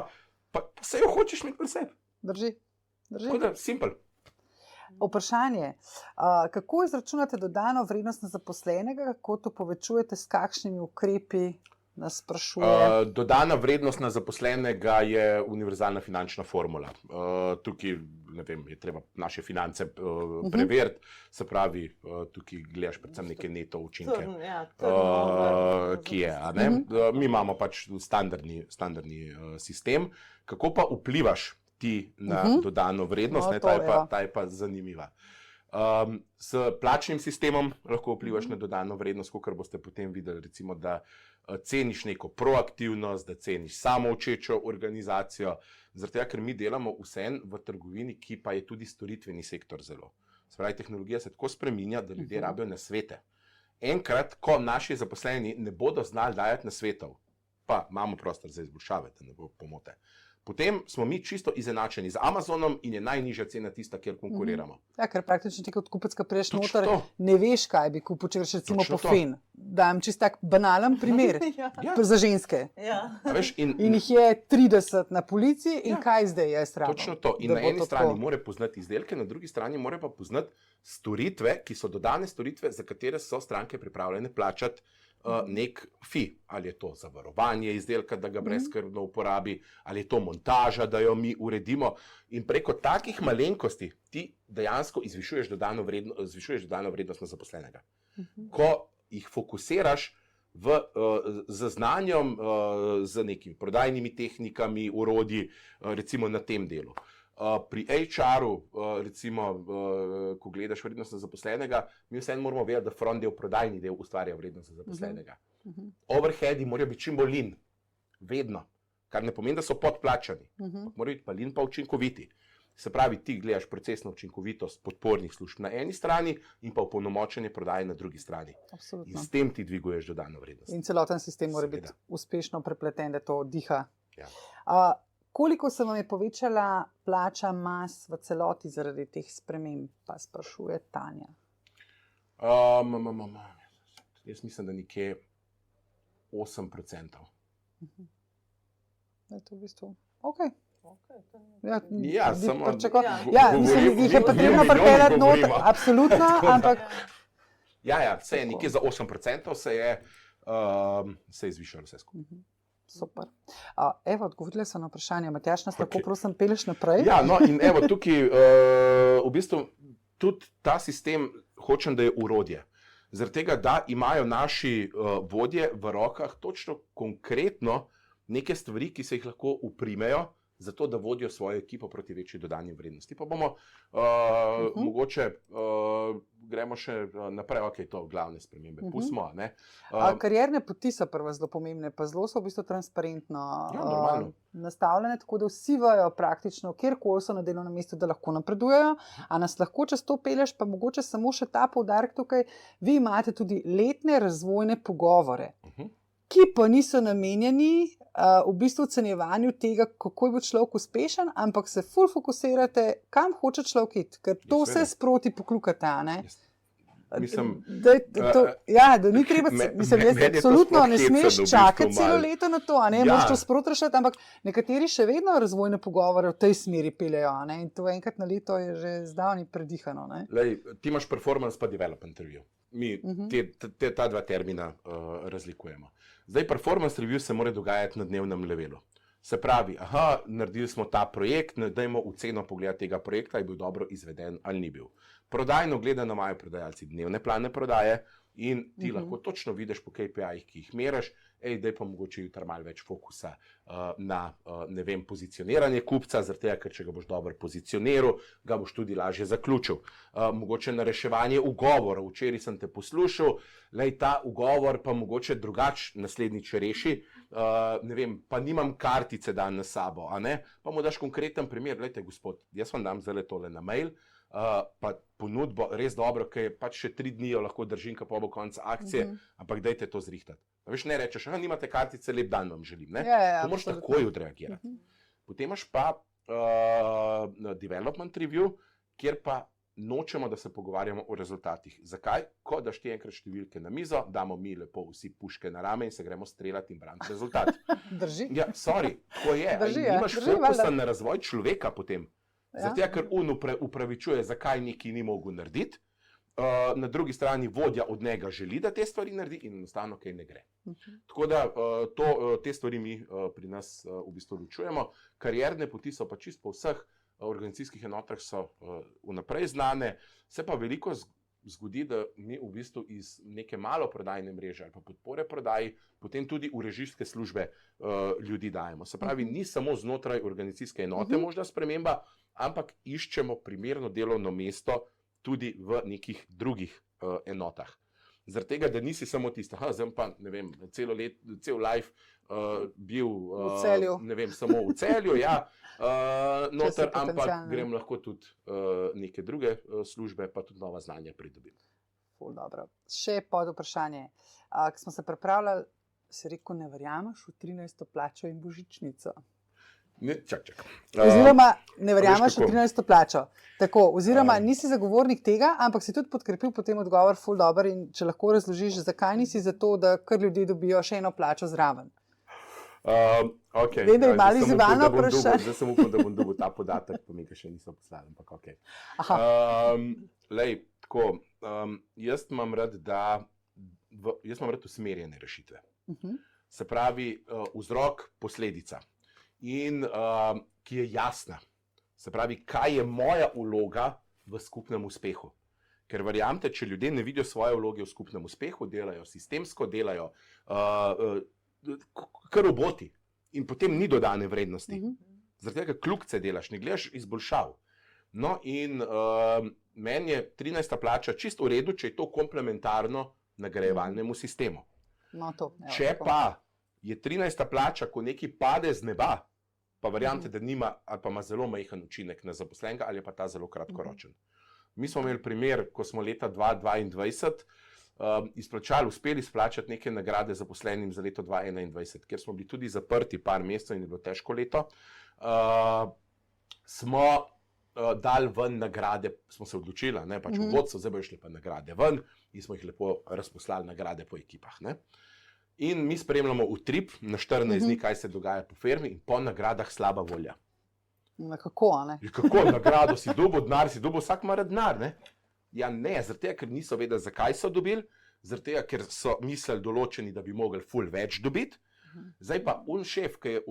[SPEAKER 3] pa se jo hočeš imeti pri sebi.
[SPEAKER 1] Drži.
[SPEAKER 3] Tako da, simpel.
[SPEAKER 1] Vprašanje, kako izračunate dodano vrednost na zaposlenega, kako to povečujete, s kakšnimi ukrepi? Nas sprašuje.
[SPEAKER 3] Dodana vrednost na zaposlenega je univerzalna finančna formula. Tukaj, ne vem, je treba naše finance preveriti, se pravi, tukaj gledaš predvsem neke neto učinke, ki je. Mi imamo pač standardni sistem. Kako pa vplivaš ti na dodano vrednost, ta je pa zanimiva. S plačnim sistemom lahko vplivaš na dodano vrednost, kot boste potem videli, recimo, da ceniš neko proaktivnost, da ceniš samoučečo organizacijo, zaradi tega, ker mi delamo vseeno v trgovini, ki pa je tudi storitveni sektor zelo. Se pravi, tehnologija se tako spreminja, da ljudje rabijo nasvete. Enkrat, ko naši zaposleni ne bodo znali dajati nasvetov, pa imamo prostor za izboljšave, da ne bo pomote. Potem smo mi čisto izenačeni z Amazonom in je najnižja cena tista, kjer konkuriramo.
[SPEAKER 1] Ja, ker praktično ti kot kupec, ko priješ noter, ne veš, kaj bi kupil, če greš recimo po fen. Dajem čisto tak banalen primer za ženske. In jih je 30 na policiji in kaj zdaj jaz rabim?
[SPEAKER 3] Točno to. In na eni strani mora poznati izdelke, na drugi strani mora pa poznati storitve, ki so dodane storitve, za katere so stranke pripravljene plačati nek fee. Ali je to zavarovanje izdelka, da ga brezskrbno uporabi, ali je to montaža, da jo mi uredimo. In preko takih malenkosti ti dejansko zvišuješ dodano vrednost na zaposlenega. Ko jih fokusiraš z znanjem, z nekimi prodajnimi tehnikami, urodji, recimo na tem delu. Pri HR-u, recimo, ko gledaš vrednost zaposlenega, mi vseeno moramo vedeti, da front del, prodajni del ustvarja vrednost zaposlenega. Overheadi morajo biti čim bolj lean, vedno, kar ne pomeni, da so podplačani, morajo biti pa lean pa učinkoviti. Se pravi, ti gledaš procesno učinkovitost podpornih služb na eni strani in pa opolnomočenje prodaje na drugi strani.
[SPEAKER 1] Absolutno.
[SPEAKER 3] In s tem ti dviguješ dodano vrednost.
[SPEAKER 1] In celoten sistem mora biti uspešno prepleten, da to diha.
[SPEAKER 3] Ja.
[SPEAKER 1] Koliko se vam je povečala plača mas v celoti zaradi teh sprememb, pa sprašuje Tanja?
[SPEAKER 3] Jaz mislim, da nekje 8%.
[SPEAKER 1] Da je to v bistvu ok.
[SPEAKER 3] Ja, samo
[SPEAKER 1] mislim, jih je potrebno pripeljati noter, absolutno, ampak...
[SPEAKER 3] Ja, vse je nekje za 8% se je zvišalo vse skupaj.
[SPEAKER 1] Super. Evo, odgovorila sem na vprašanje. Matjaž, nas tako prosim peleš naprej.
[SPEAKER 3] Ja, no in evo, tukaj v bistvu tudi ta sistem hočem, da je urodje. Zaradi tega, da imajo naši vodje v rokah točno konkretno neke stvari, ki se jih lahko uprimejo, zato da vodijo svojo ekipo proti večji dodani vrednosti. Pa bomo mogoče gremo še naprej, ok, to glavne spremembe, pustimo, ne.
[SPEAKER 1] Karierne poti so prva zelo pomembne, pa zelo so v bistvu transparentno nastavljene, tako da vsi vejo praktično, kjerkoli so na delovnem mestu, da lahko napredujejo, a nas lahko čez to peleš, pa mogoče samo še ta poudarek tukaj, vi imate tudi letne razvojne pogovore, ki pa niso namenjeni v bistvu ocenjevanju tega, kako bo človek uspešen, ampak se ful fokusirate, kam hoče človek iti, ker to vse sproti poklukate, a ne?
[SPEAKER 3] Mislim,
[SPEAKER 1] da ni treba, jaz absolutno ne smeš čakati celo leto na to, a ne, moraš to sproti rešiti, ampak nekateri še vedno razvojne pogovore v tej smeri peljejo, a ne, in to enkrat na leto je že zdavni predihano, ne.
[SPEAKER 3] Lej, ti imaš performance pa development review. Mi ta dva termina razlikujemo. Zdaj, performance review se mora dogajati na dnevnem levelu. Se pravi, naredili smo ta projekt, dajmo v ceno pogledati tega projekta, je bil dobro izveden ali ni bil. Prodajno gledano imajo prodajalci dnevne plane prodaje in ti lahko točno vidiš po KPI-jih, ki jih meriš, daj pa mogoče jutri malo več fokusa na, ne vem, pozicioniranje kupca, zaradi tega, ker če ga boš dobro pozicioniral, ga boš tudi lažje zaključil. Mogoče na reševanje ugovorov, včeraj sem te poslušal, ta ugovor pa mogoče drugače naslednjič reši, ne vem, pa nimam kartice danes s sabo, a ne, pa mu daš konkreten primer, glejte, gospod, jaz vam dam zdaj tole na mail, pa ponudbo res dobro, ker je pač še 3 dni jo lahko držim, ko pa bo konec akcije, ampak dajte to zrihtati. Veš, ne rečeš, nimate kartice, lep dan vam želim, ne? To moraš takoj odreagirati. Potem imaš pa development review, kjer pa nočemo, da se pogovarjamo o rezultatih. Zakaj? Ko daš ti enkrat številke na mizo, damo mi lepo vsi puške na rame in se gremo streljati in braniti rezultat.
[SPEAKER 1] Drži.
[SPEAKER 3] Ja, sorry, tako je.
[SPEAKER 1] Drži,
[SPEAKER 3] nimaš fokusa na razvoj človeka potem. Zato, ker upravičuje, zakaj neki ni mogel narediti, na drugi strani vodja od njega želi, da te stvari naredi in enostavno kaj ne gre. Tako da te stvari mi pri nas v bistvu ločujemo. Karierne poti so pa čisto po vseh organizacijskih enotah so vnaprej znane, se pa veliko zgodi, da mi v bistvu iz neke maloprodajne mreže ali pa podpore prodaji, potem tudi v režijske službe ljudi dajemo. Se pravi, ni samo znotraj organizacijske enote možna sprememba, ampak iščemo primerno delovno mesto tudi v nekih drugih enotah. Zaradi tega, da nisi samo tisto, zdaj pa, ne vem, cel life bil, ne vem, samo v Celju, noter, ampak grem lahko tudi neke druge službe, pa tudi nova znanja pridobim.
[SPEAKER 1] Ful dobro. Še pod vprašanje. Ko smo se pripravljali, si rekel, ne verjameš v 13. plačo in božičnico?
[SPEAKER 3] Čak.
[SPEAKER 1] Oziroma, ne verjameš v 13. plačo. Tako, oziroma, nisi zagovornik tega, ampak si tudi podkrepil potem odgovor ful dober in če lahko razložiš, zakaj nisi za to, da kar ljudje dobijo še eno plačo zraven. Vem, da je malo izzivalno vprašanje.
[SPEAKER 3] Zdaj sem upal, da bom dobil ta podatek, pa mi ga še niso poslali, ampak ok. Lej, tako, jaz imam rad usmerjene rešitve. Se pravi, vzrok, posledica. In ki je jasna. Se pravi, kaj je moja vloga v skupnem uspehu. Ker verjamete, če ljudje ne vidijo svoje vloge v skupnem uspehu, delajo sistemsko, delajo kar roboti in potem ni dodane vrednosti. Zaradi tega, ker kljukce delaš, ne gledaš izboljšav. No in meni je 13. plača čisto v redu, če je to komplementarno nagrajevalnemu sistemu.
[SPEAKER 1] No, to,
[SPEAKER 3] Če pa je 13. plača, ko nekaj pade z neba, pa verjamete, da nima ali pa ima zelo majhen učinek na zaposlenega ali pa ta zelo kratkoročen. Mi smo imeli primer, ko smo leta 2022 uspeli izplačati neke nagrade zaposlenim za leto 2021, ker smo bili tudi zaprti par mesecev in je bilo težko leto. Smo dali ven nagrade, smo se odločili, ne, pač v vodstvu, zdaj bojo šle pa nagrade ven in smo jih lepo razposlali nagrade po ekipah. Ne. In mi spremljamo utrip na 14 dni, kaj se dogaja po firmi in po nagradah slaba volja.
[SPEAKER 1] Kako, ne?
[SPEAKER 3] Kako, nagrado si dobil, denar si dobil, vsak mora denar, ne? Ja ne, zaradi tega, ker niso vedeli, zakaj so dobili, zaradi tega, ker so mislili določeni, da bi mogli ful več dobiti. Zdaj pa šef, ki je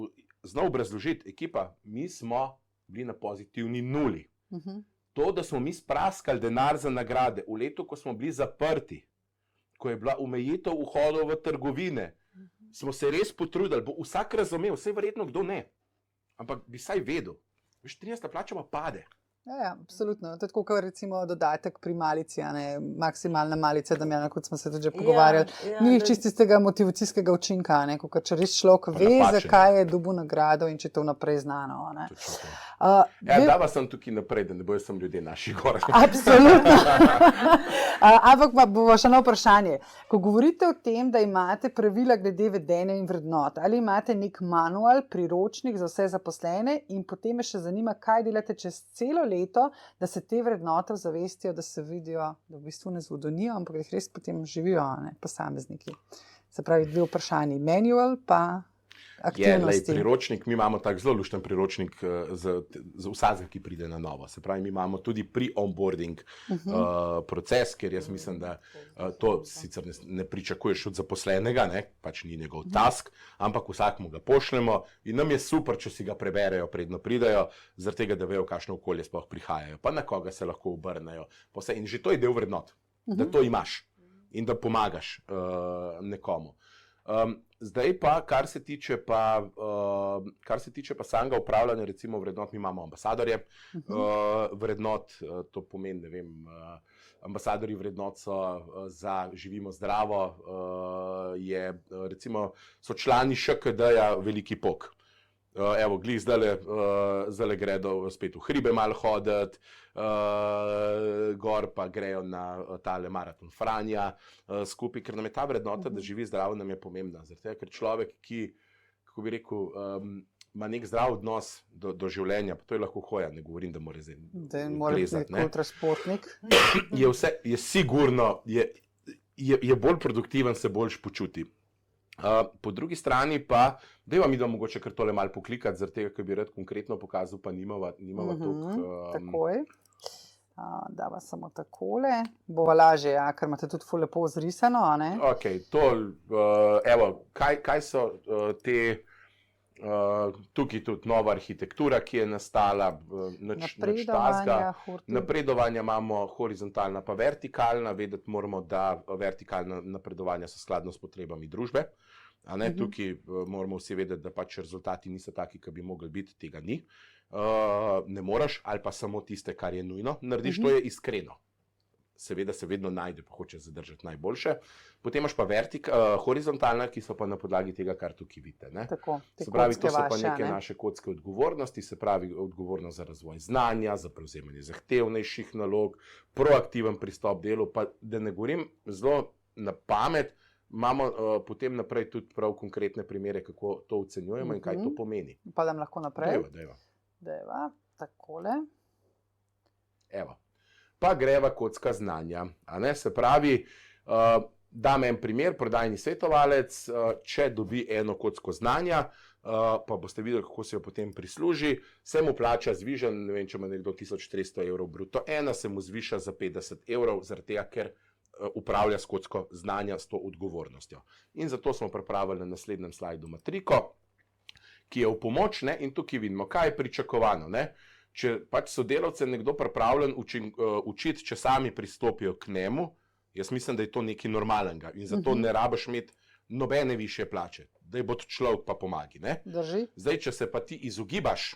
[SPEAKER 3] znal obrazložiti, ekipa, mi smo bili na pozitivni nuli. To, da smo mi spraskali denar za nagrade v letu, ko smo bili zaprti, ko je bila omejitev vhodov v trgovine, smo se res potrudili, bo vsak razumel, vse verjetno kdo ne, ampak bi saj vedel. Veš, 13. plača pa pade.
[SPEAKER 1] Ja, absolutno. To je tako, kot recimo dodatek pri malici, maksimalna malica, Damjana, kot smo se tudi že pogovarjali. Ni čisto iz tega motivacijskega učinka, če res človek ve, zakaj je dobil nagrado in če je to vnaprej znano.
[SPEAKER 3] Dava sem tukaj naprej, da ne bojo sem ljudje naši gor.
[SPEAKER 1] Absolutno. Ampak pa bo še eno vprašanje. Ko govorite o tem, da imate pravila glede vedenja in vrednot, ali imate nek manual, priročnik za vse zaposlene in potem me še zanima, kaj delate čez celo leto, da se te vrednote zavestijo, da se vidijo, da v bistvu ne zvodonijo, ampak da jih res potem živijo posamezniki. Se pravi, dve vprašanji. Manual pa aktivnosti.
[SPEAKER 3] Priročnik, mi imamo tak zelo lušten priročnik za vsakega, ki pride na novo. Se pravi, mi imamo tudi pre-onboarding proces, ker jaz mislim, da to sicer ne pričakuješ od zaposlenega, ne, pač ni njegov task, ampak vsakmu ga pošljemo in nam je super, če si ga preberejo, predno pridajo, zaradi tega, da vejo, kakšno okolje sploh prihajajo, pa na koga se lahko obrnejo. In že to je del vrednot, da to imaš in da pomagaš nekomu. Zdaj pa, kar se tiče pa samega upravljanja, recimo vrednot, mi imamo ambasadorje vrednot, to pomeni, ne vem, ambasadorji vrednot so za živimo zdravo, recimo so člani ŠKD-ja Veliki Pok. Evo, glih zdajle gredo spet v hribe malo hoditi, gor pa grejo na tale maraton Franja skupaj, ker nam je ta vrednota, da živi zdravo, nam je pomembna. Zato, ker človek, ki, kako bi rekel, ima nek zdrav odnos do življenja, pa to je lahko hoja, ne govorim, da mora zdaj plezati.
[SPEAKER 1] Kontrasportnik.
[SPEAKER 3] Je sigurno, je bolj produktiven, se boljš počuti. Po drugi strani pa, dajva mi da mogoče kar tole malo poklikati, zaradi tega, ker bi rad konkretno pokazal, pa nimava toliko.
[SPEAKER 1] Takoj. Dava samo takole. Bova lažje, ker imate tudi ful lepo zrisano, a ne?
[SPEAKER 3] Ok, evo, kaj so te, tukaj tudi nova arhitektura, ki je nastala, napredovanja imamo horizontalna pa vertikalna, vedeti moramo, da vertikalna napredovanja so skladno s potrebami družbe. Tukaj moramo vsi vedeti, da pač rezultati niso taki, ki bi mogli biti, tega ni. Ne moraš, ali pa samo tiste, kar je nujno, narediš, to je iskreno. Seveda se vedno najde, pa hoče zadržati najboljše. Potem imaš pa horizontalna, ki so pa na podlagi tega, kar tukaj vidite. Se pravi, to so pa neke naše kocke odgovornosti, se pravi odgovornost za razvoj znanja, za prevzemanje zahtevnejših nalog, proaktiven pristop delu, pa da ne govorim zelo na pamet, imamo potem naprej tudi prav konkretne primere, kako to ocenjujemo in kaj to pomeni.
[SPEAKER 1] Pa dam lahko naprej.
[SPEAKER 3] Dajva.
[SPEAKER 1] Takole.
[SPEAKER 3] Evo. Pa greva kocka znanja. Se pravi, dam en primer, prodajni svetovalec, če dobi eno kocko znanja, pa boste videli, kako se jo potem prisluži, se mu plača zviša, ne vem, če ima nekdo 1400 evrov bruto ena, se mu zviša za 50 evrov, zaradi tega, ker upravlja s kocko znanja s to odgovornostjo. In zato smo pripravili na naslednjem slajdu matriko, ki je v pomoč, in tukaj vidimo, kaj je pričakovano. Če pač sodelavce nekdo pripravljen učiti, če sami pristopijo k njemu, jaz mislim, da je to nekaj normalnega in zato ne rabiš imeti nobene višje plače, da je bo človek pa pomagi. Ne?
[SPEAKER 1] Drži.
[SPEAKER 3] Zdaj, če se pa ti izogibaš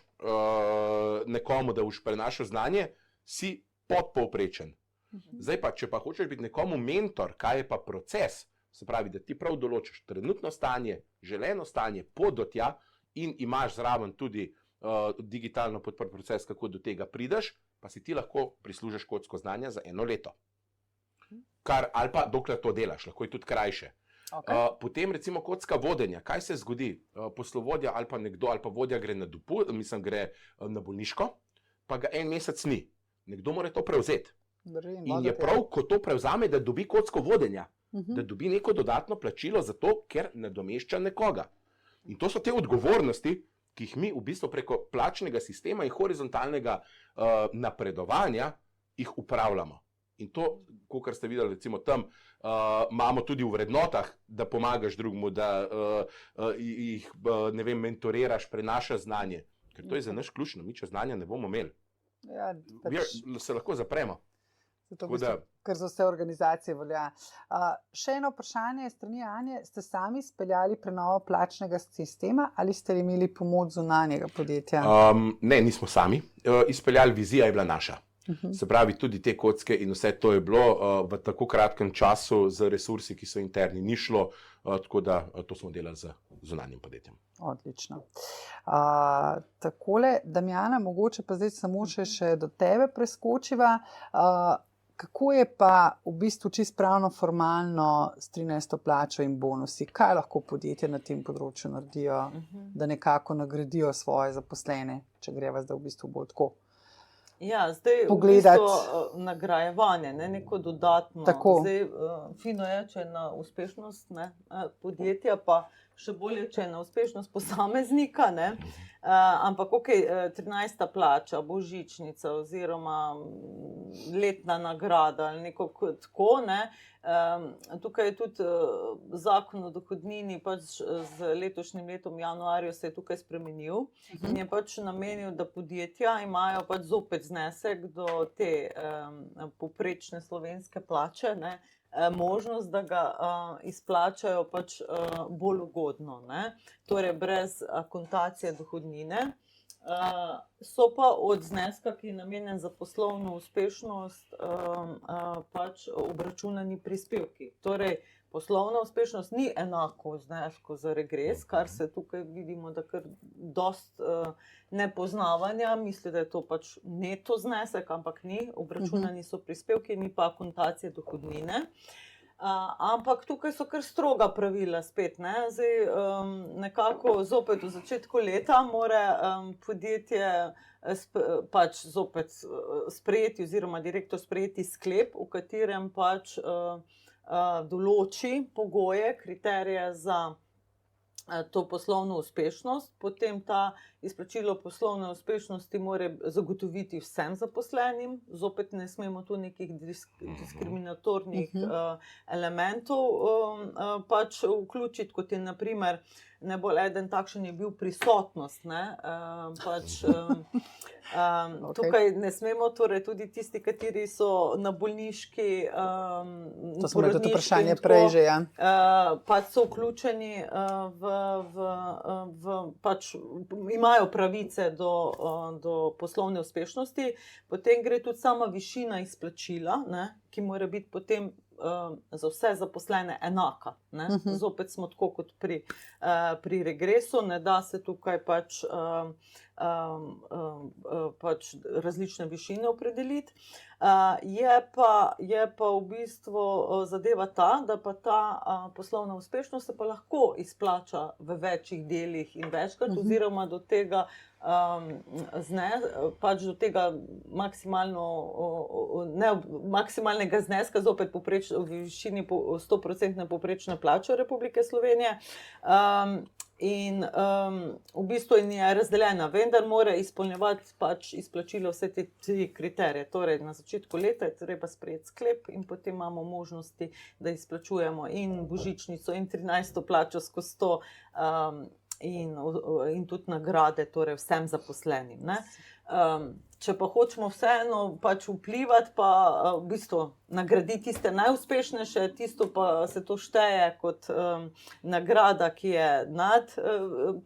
[SPEAKER 3] nekomu, da boš prenašal znanje, si podpovprečen. Zdaj pa, če pa hočeš biti nekomu mentor, kaj je pa proces, se pravi, da ti prav določiš trenutno stanje, želeno stanje, pot do tja in imaš zraven tudi digitalno podprt proces, kako do tega prideš, pa si ti lahko prislužiš kocko znanja za 1 leto. Ali pa dokler to delaš, lahko je tudi krajše.
[SPEAKER 1] Okay.
[SPEAKER 3] Potem recimo kocka vodenja. Kaj se zgodi? Poslovodja ali pa nekdo ali pa vodja gre na gre na bolniško, pa ga 1 mesec ni. Nekdo mora to prevzeti. In je prav, ko to prevzame, da dobi kocko vodenja, da dobi neko dodatno plačilo za to, ker nadomešča nekoga. In to so te odgovornosti, ki jih mi v bistvu preko plačnega sistema in horizontalnega napredovanja jih upravljamo. In to, kot ste videli, recimo tam, imamo tudi v vrednotah, da pomagaš drugemu, da jih, ne vem, mentoriraš, prenašaš znanje. Ker to je za nas ključno, mi če znanja ne bomo imeli.
[SPEAKER 1] Ja,
[SPEAKER 3] se lahko zapremo.
[SPEAKER 1] Ker za vse organizacije velja. Še eno vprašanje strani Anje. Ste sami speljali prenovo plačnega sistema ali ste imeli pomoč zunanjega podjetja?
[SPEAKER 3] Ne, nismo sami. Izpeljali, vizija je bila naša. Se pravi, tudi te kocke in vse to je bilo v tako kratkem času z resursi, ki so interni, ni šlo, tako da to smo delali z zunanjim podjetjem.
[SPEAKER 1] Odlično. Takole, Damjana, mogoče pa zdaj samo še do tebe preskočiva. Kako je pa v bistvu čisto pravno formalno s 13. plačo in bonusi? Kaj lahko podjetja na tem področju naredijo, da nekako nagradijo svoje zaposlene, če greva zdaj v bistvu bolj tako?
[SPEAKER 2] Ja, zdaj
[SPEAKER 1] pogledati.
[SPEAKER 2] V bistvu nagrajevanje, ne, neko dodatno.
[SPEAKER 1] Tako.
[SPEAKER 2] Zdaj, fino je, če je na uspešnost podjetja, pa še bolje, če je na uspešnost posameznika, ne. Ampak 13. plača, božičnica oziroma letna nagrada ali neko tako, ne. Tukaj je tudi zakon o dohodnini pač z letošnjim letom januarju se je tukaj spremenil in je pač namenil, da podjetja imajo pač zopet znesek do te povprečne slovenske plače, ne, možnost, da ga izplačajo pač bolj ugodno, ne, torej brez akontacije dohodnine. So pa od zneska, ki je namenjen za poslovno uspešnost, pač obračunani prispevki. Torej, poslovna uspešnost ni enako znesku za regres, kar se tukaj vidimo, da kar dost nepoznavanja, misli, da je to pač neto znesek, ampak ni, obračunani so prispevki, ni pa akontacije dohodnine. Ampak tukaj so kar stroga pravila spet, ne. Zdaj, nekako zopet v začetku leta mora podjetje pač zopet sprejeti oziroma direktor sprejeti sklep, v katerem pač določi pogoje, kriterije za to poslovno uspešnost, potem ta izplačilo poslovne uspešnosti mora zagotoviti vsem zaposlenim, zopet ne smemo tu nekih diskriminatornih elementov pač vključiti, kot je na primer, najbolj eden takšen je bil prisotnost, ne, pač tukaj ne smemo, torej tudi tisti, kateri so na bolniški,
[SPEAKER 1] to smo tudi vprašanje prej že, ja.
[SPEAKER 2] Pač so vključeni pač imajo pravice do poslovne uspešnosti, potem gre tudi sama višina izplačila, ne, ki mora biti potem za vse zaposlene enaka, ne. Zopet smo tako kot pri regresu, ne da se tukaj pač različne višine opredeliti. Je pa v bistvu zadeva ta, da pa ta poslovna uspešnost se pa lahko izplača v večjih delih in večkrat oziroma do tega pač do tega maksimalnega zneska, zopet v višini 100% povprečne plače Republike Slovenije. In v bistvu je razdeljena, vendar mora izpolnjevati pač izplačilo vse te 3 kriterije. Torej, na začetku leta je treba sprejeti sklep in potem imamo možnosti, da izplačujemo in božičnico in 13. plačo skozi to in tudi nagrade, torej vsem zaposlenim, ne. Če pa hočemo vseeno pač vplivati, pa v bistvu nagraditi tiste najuspešnejše, tisto pa se to šteje kot nagrada, ki je nad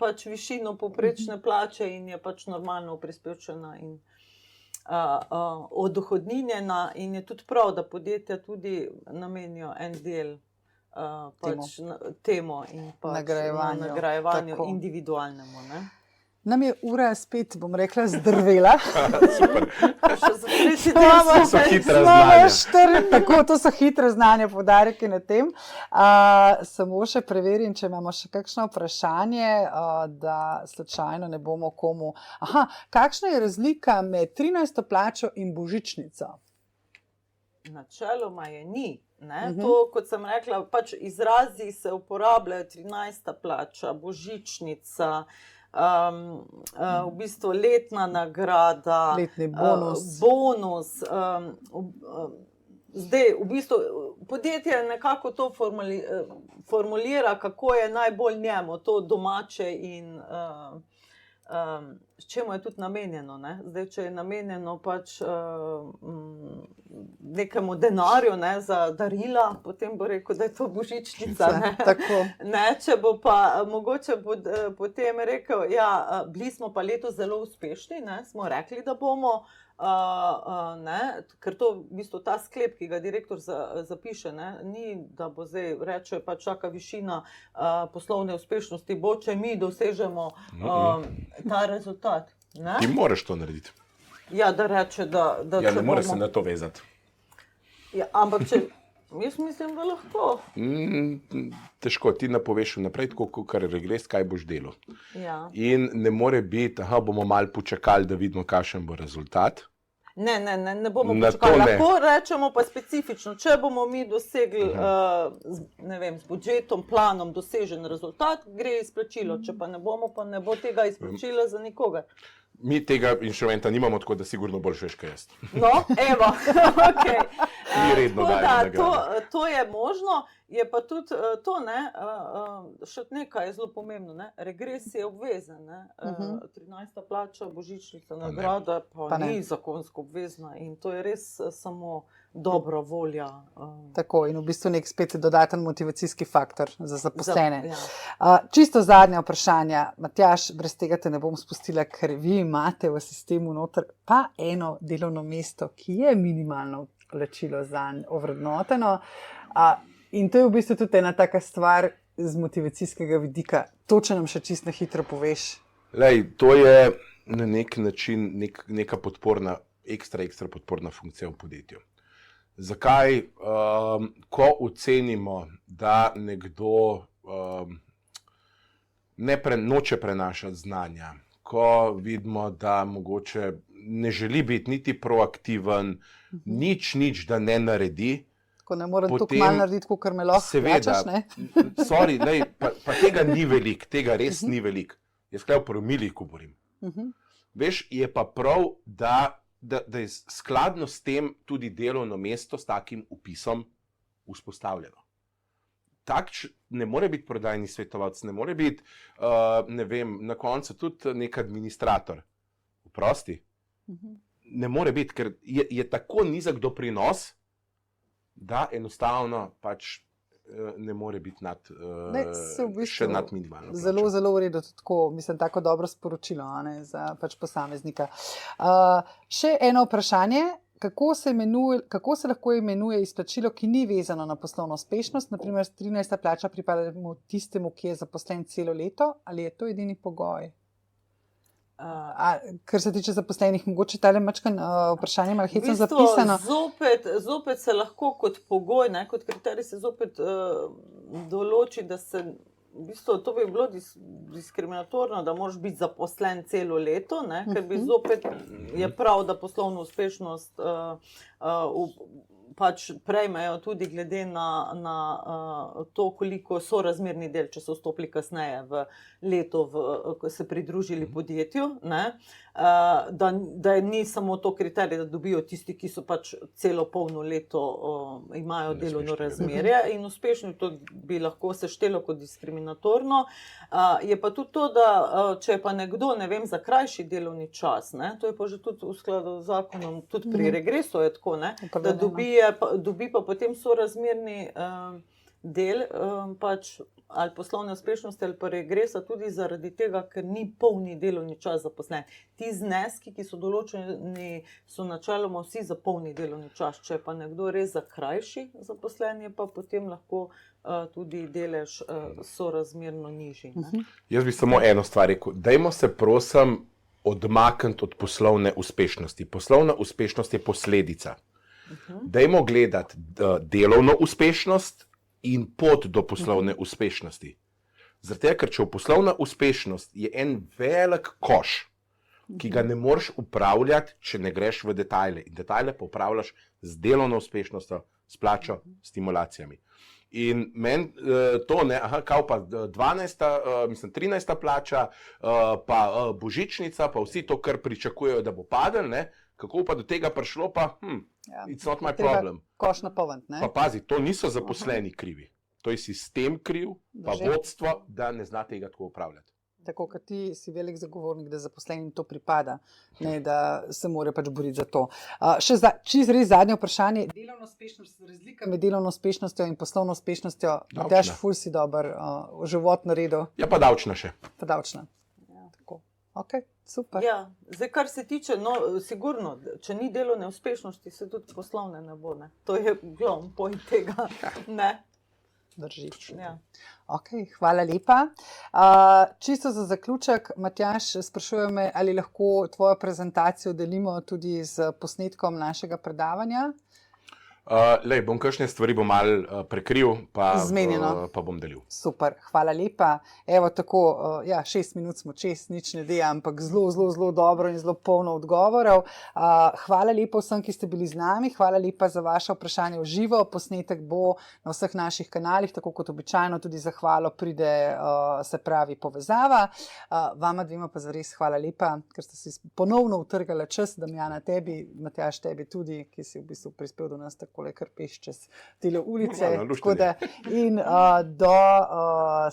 [SPEAKER 2] pač višino povprečne plače in je pač normalno prispevčena in odohodninjena, in je tudi prav, da podjetja tudi namenijo en del pač temo in pač nagrajevanju individualnemu, ne.
[SPEAKER 1] Nam je ura spet, bom rekla, zdrvela.
[SPEAKER 3] Super.
[SPEAKER 2] Še za tretji del
[SPEAKER 3] So hitra znanja.
[SPEAKER 1] Tako, to so hitre znanja, poudarki na tem. Samo še preverim, če imamo še kakšno vprašanje, da slučajno ne bomo komu. Kakšna je razlika med 13. plačo in božičnico?
[SPEAKER 2] Načeloma je ni. Ne? To, kot sem rekla, pač izrazi se uporabljajo 13. plača, božičnica, v bistvu letna nagrada,
[SPEAKER 1] letni bonus.
[SPEAKER 2] Zdaj, v bistvu podjetje nekako to formulira, kako je najbolj njemu to domače in s čemu je tudi namenjeno. Ne? Zdaj, če je namenjeno pač nekemu denarju, ne, za darila, potem bo rekel, da je to božičnica. Ne? Ne, če bo pa mogoče potem rekel, ja, bili smo pa letos zelo uspešni, ne? Smo rekli, da bomo, ne? Ker to v bistvu ta sklep, ki ga direktor zapiše, ne? Ni, da bo zdaj reče, pa čaka višina poslovne uspešnosti, bo, če mi dosežemo ta rezultat. Ne?
[SPEAKER 3] Ti moraš to narediti.
[SPEAKER 2] Ja, da reče, da
[SPEAKER 3] ja, ne moreš se na to vezati.
[SPEAKER 2] Ja, ampak če, jaz mislim, da lahko.
[SPEAKER 3] Težko, ti napoveš vnaprej, tako kar regres, kaj boš delal.
[SPEAKER 2] Ja.
[SPEAKER 3] In ne more biti, bomo malo počakali, da vidimo, kakšen bo rezultat.
[SPEAKER 2] Ne bomo počakali. Lahko rečemo pa specifično, če bomo mi dosegli, ne vem, s budžetom, planom dosežen rezultat, gre izplačilo, če pa ne bomo, pa ne bo tega izplačila za nikogar.
[SPEAKER 3] Mi tega inštrumenta nimamo, tako da sigurno boljš veš, kaj jaz.
[SPEAKER 2] No, evo, okej.
[SPEAKER 3] Mi redno dajemo nagrade.
[SPEAKER 2] To je možno, je pa tudi to, ne, še nekaj je zelo pomembno, ne, regres je obvezen, ne, 13. plača, božičnica, nagrada pa ni zakonsko obvezna in to je res samo dobra volja.
[SPEAKER 1] Tako, in v bistvu nek spet dodaten motivacijski faktor za zaposlene. Čisto zadnja vprašanja. Matjaž, brez tega te ne bom spustila, ker vi imate v sistemu noter pa eno delovno mesto, ki je minimalno plačilo zanj ovrednoteno. In to je v bistvu tudi ena taka stvar z motivacijskega vidika. To, če nam še čisto hitro poveš.
[SPEAKER 3] Lej, to je na nek način neka podporna, ekstra podporna funkcija v podjetju. Zakaj? Ko ocenimo, da nekdo noče prenašati znanja, ko vidimo, da mogoče ne želi biti niti proaktiven, nič, da ne naredi.
[SPEAKER 1] Ko ne morem tukaj malo narediti, kot me lahko plačaš, ne?
[SPEAKER 3] Sorry, pa tega ni veliko, tega res ni veliko. Jaz kaj v promilih govorim. Veš, je pa prav, da je skladno s tem tudi delovno mesto s takim vpisom vzpostavljeno. Tak ne more biti prodajni svetovalec, ne more biti, ne vem, na koncu tudi nek administrator. Oprosti. Ne more biti, ker je tako nizek doprinos, da enostavno pač ne more biti še nad minimalno plačo.
[SPEAKER 1] Zelo, zelo v redu, tako, mislim, tako dobro sporočilo, ne, za pač posameznika. Še eno vprašanje, kako se lahko imenuje izplačilo, ki ni vezano na poslovno uspešnost, naprimer 13. plača pripada tistemu, ki je zaposlen celo leto, ali je to edini pogoj? Kar se tiče zaposlenih, mogoče tale mačkan vprašanje malo hecno zapisano.
[SPEAKER 2] Zopet se lahko kot pogoj, ne, kot kriterij se zopet določi, da se, v bistvu to bi bilo diskriminatorno, da moraš biti zaposlen celo leto, ne, ker bi zopet je prav, da poslovno uspešnost pač prejmejo tudi glede na to, koliko sorazmerni del, če so vstopili kasneje v leto, ko se pridružili podjetju, ne, da ni samo to kriterij, da dobijo tisti, ki so pač celo polno leto imajo delovno razmerje in uspešni, to bi lahko se štelo kot diskriminatorno. Je pa tudi to, da če je pa nekdo, ne vem, za krajši delovni čas, ne, to je pa že tudi v skladu z zakonom, tudi pri regresu je tako, ne, da dobi pa potem sorazmerni del pač ali poslovne uspešnosti ali pa regresa tudi zaradi tega, ker ni polni delovni čas zaposlen. Ti zneski, ki so določeni, so načeloma vsi za polni delovni čas. Če je pa nekdo res za krajši zaposlen, je pa potem lahko tudi delež sorazmerno nižji.
[SPEAKER 3] Jaz bi samo eno stvar rekel. Dajmo se prosim odmakniti od poslovne uspešnosti. Poslovna uspešnost je posledica. Dajmo gledati delovno uspešnost in pot do poslovne uspešnosti. Zato, ker če poslovna uspešnost je en velik koš, ki ga ne moreš upravljati, če ne greš v detajle. In detajle pa upravljaš z delovno uspešnostjo, s plačo, stimulacijami. In meni to, ne, kao pa 13. plača, pa božičnica, pa vsi to, kar pričakujejo, da bo padel, ne, kako pa do tega prišlo, pa it's not my problem.
[SPEAKER 1] Koš napolniti, ne?
[SPEAKER 3] Pa pazi, to niso zaposleni krivi. To je sistem kriv, pa vodstvo, da ne zna tega tako upravljati.
[SPEAKER 1] Tako, kot ti si velik zagovornik, da zaposlenim to pripada, ne, da se mora pač boriti za to. Še čisto res zadnje vprašanje. Delovna uspešnost, razlika med delovno uspešnostjo in poslovno uspešnostjo, Matjaž, ful si dober život naredil.
[SPEAKER 3] Ja, pa davčna še.
[SPEAKER 1] Pa davčna. Tako. Ok, super.
[SPEAKER 2] Ja, zdaj, kar se tiče, no, sigurno, če ni delovne uspešnosti, se tudi poslovne ne bo, ne. To je glavni point tega, ne.
[SPEAKER 1] Drži.
[SPEAKER 2] Ja.
[SPEAKER 1] Ok, hvala lepa. Čisto za zaključek, Matjaž, sprašujem me, ali lahko tvojo prezentacijo delimo tudi z posnetkom našega predavanja?
[SPEAKER 3] Lej, bom kakšne stvari malo prekril, pa bom delil.
[SPEAKER 1] Super, hvala lepa. Evo tako, 6 minut smo čez, nič ne deja, ampak zelo dobro in zelo polno odgovorov. Hvala lepa vsem, ki ste bili z nami, hvala lepa za vaše vprašanje v živo. Posnetek bo na vseh naših kanalih, tako kot običajno tudi za hvalo pride, se pravi, povezava. Vama dvema pa zares hvala lepa, ker ste si ponovno utrgali čas, Damjana, tebi, Matjaž, tebi tudi, ki si v bistvu prispel do nas tako kar peš čez tele ulice. In do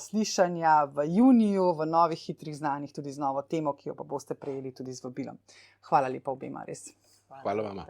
[SPEAKER 1] slišanja v juniju v novih hitrih znanjih, tudi z novo temo, ki jo pa boste prejeli tudi z vabilom. Hvala lepa obema, res.
[SPEAKER 3] Hvala vama.